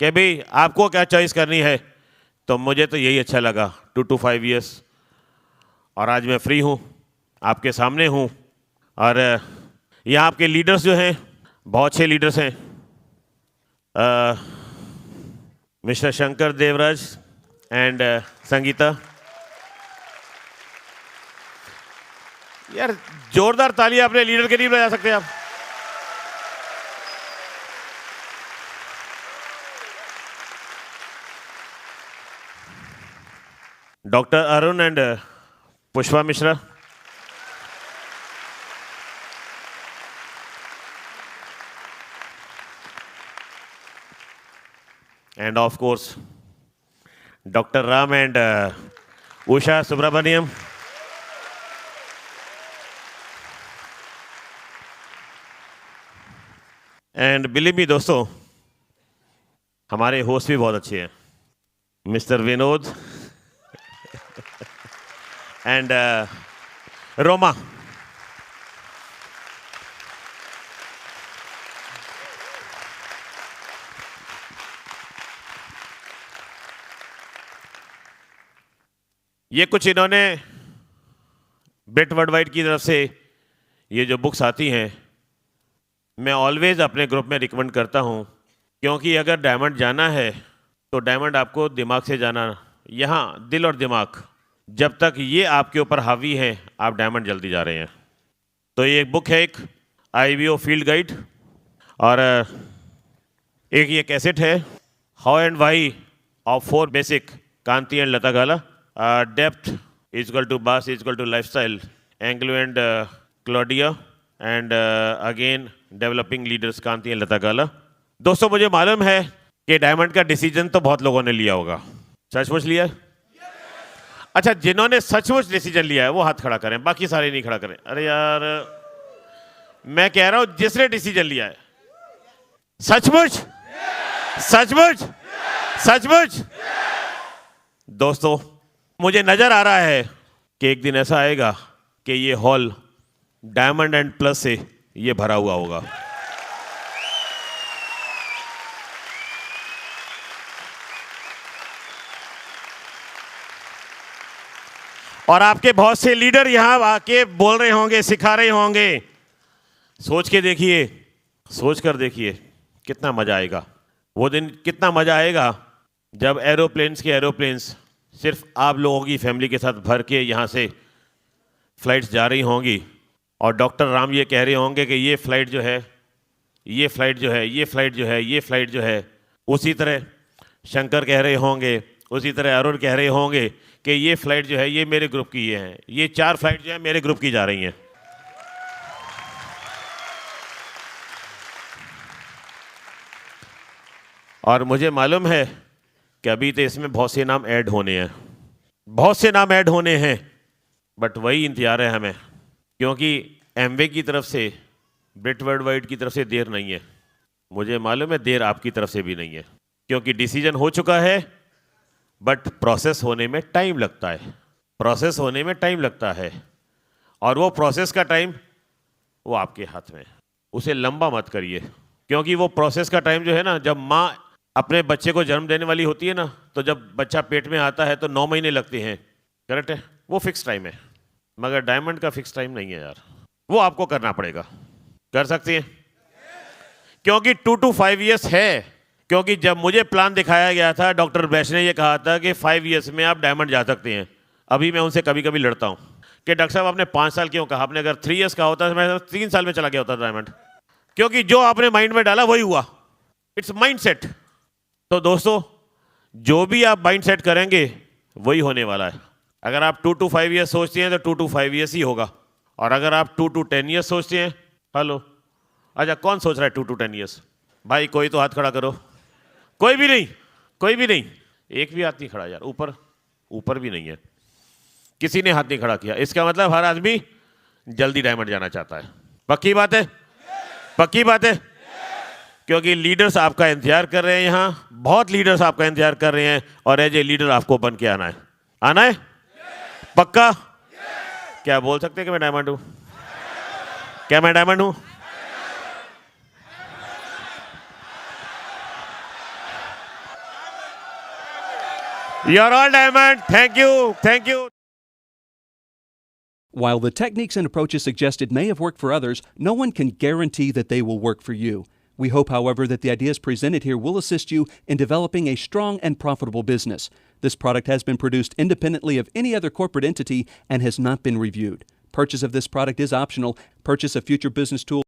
कि भाई आपको क्या चॉइस करनी है, तो मुझे तो यही अच्छा लगा, 2 to 5 ईयर्स। और आज मैं फ्री हूँ, आपके सामने हूँ। और यहाँ आपके लीडर्स जो हैं, बहुत अच्छे लीडर्स हैं। Mister Shankar Devraj and Sangeeta. यार जोरदार तालियां अपने लीडर के लिए बजा सकते हैं आप। Doctor Arun and Pushpa Mishra. and of course, Dr. Ram and Usha Subramaniam. And believe me दोस्तों, हमारे होस्ट भी बहुत अच्छे हैं, मिस्टर विनोद एंड रोमा. ये कुछ इन्होंने ब्रिट वर्ल्डवाइड की तरफ से ये जो बुक्स आती हैं, मैं ऑलवेज अपने ग्रुप में रिकमेंड करता हूँ, क्योंकि अगर डायमंड जाना है तो डायमंड आपको दिमाग से जाना, यहाँ दिल और दिमाग जब तक ये आपके ऊपर हावी है, आप डायमंड जल्दी जा रहे हैं. तो ये एक बुक है, एक IBO फील्ड गाइड, और एक ये कैसेट है, how and why of 4 basic Kanti and Lata Gala, depth is equal to bass is equal to lifestyle, Anglo and Claudia, and again developing leaders Kanti and Lata Gala. दोस्तों, मुझे मालूम है कि डायमंड का डिसीजन तो बहुत लोगों ने लिया होगा. सचमुच लिया है? अच्छा, जिन्होंने सचमुच डिसीजन लिया है वो हाथ खड़ा करें, बाकी सारे नहीं खड़ा करें. अरे यार, मैं कह रहा हूं जिसने डिसीजन लिया है, सचमुच सचमुच सचमुच. दोस्तों, मुझे नजर आ रहा है कि एक दिन ऐसा आएगा कि ये हॉल डायमंड एंड प्लस से ये भरा हुआ होगा. और आपके बहुत से लीडर यहां आके बोल रहे होंगे, सिखा रहे होंगे. सोच के देखिए, सोच कर देखिए कितना मजा आएगा. वो दिन कितना मजा आएगा जब एरोप्लेन्स सिर्फ आप लोगों की फैमिली के साथ भर के यहाँ से फ्लाइट्स जा रही होंगी, और डॉक्टर राम ये कह रहे होंगे कि ये फ्लाइट जो है, ये फ्लाइट जो है, ये फ्लाइट जो है, ये फ्लाइट जो है. उसी तरह शंकर कह रहे होंगे, उसी तरह अरुण कह रहे होंगे कि ये फ्लाइट जो है ये मेरे ग्रुप की है, ये 4 फ्लाइट जो है मेरे ग्रुप की जा रही हैं. और मुझे मालूम है कि अभी तो इसमें बहुत से नाम ऐड होने हैं, बहुत से नाम ऐड होने हैं, बट वही इंतजार है हमें, क्योंकि एमवे की तरफ से, ब्रिट वर्ल्डवाइड की तरफ से देर नहीं है. मुझे मालूम है देर आपकी तरफ से भी नहीं है, क्योंकि डिसीजन हो चुका है, बट प्रोसेस होने में टाइम लगता है, प्रोसेस होने में टाइम लगता है. और वो प्रोसेस का टाइम वो आपके हाथ में, उसे लंबा मत करिए, क्योंकि वो प्रोसेस का टाइम जो है ना, जब माँ अपने बच्चे को जन्म देने वाली होती है ना, तो जब बच्चा पेट में आता है तो 9 महीने लगते हैं, करेक्ट है? वो फिक्स टाइम है, मगर डायमंड का फिक्स टाइम नहीं है यार, वो आपको करना पड़ेगा. कर सकते हैं? क्योंकि 2 to 5 years है. क्योंकि जब मुझे प्लान दिखाया गया था, डॉक्टर बैश ने ये कहा था कि 5 years में आप डायमंड जा सकते हैं. अभी मैं उनसे कभी कभी लड़ता हूँ कि डॉक्टर साहब आपने 5 साल क्यों कहा, आपने अगर 3 years कहा होता तो मैं 3 साल में चला गया होता डायमंड. क्योंकि जो आपने माइंड में डाला वही हुआ, इट्स माइंड सेट. तो दोस्तों, जो भी आप माइंड सेट करेंगे वही होने वाला है. अगर आप 2 to 5 years सोचते हैं तो 2 to 5 years ही होगा, और अगर आप 2 to 10 years सोचते हैं, हेलो, अच्छा कौन सोच रहा है 2 to 10 years? भाई कोई तो हाथ खड़ा करो. कोई भी नहीं, कोई भी नहीं, एक भी हाथ नहीं खड़ा यार. ऊपर ऊपर भी नहीं है, किसी ने हाथ नहीं खड़ा किया. इसका मतलब हर आदमी जल्दी डायमंड जाना चाहता है. पक्की बात है? पक्की बात है? क्योंकि लीडर्स आपका इंतजार कर रहे हैं, यहाँ बहुत लीडर्स आपका इंतजार कर रहे हैं, और एज ए लीडर आपको बन के आना है. आना है? पक्का? क्या बोल सकते हैं कि मैं डायमंड हूं? क्या मैं डायमंड हूं? You're all diamond. Thank you. Thank you. While the techniques and approaches suggested may have worked for others, no one can guarantee that they will work for you. We hope, however, that the ideas presented here will assist you in developing a strong and profitable business. This product has been produced independently of any other corporate entity and has not been reviewed. Purchase of this product is optional. Purchase of future business tools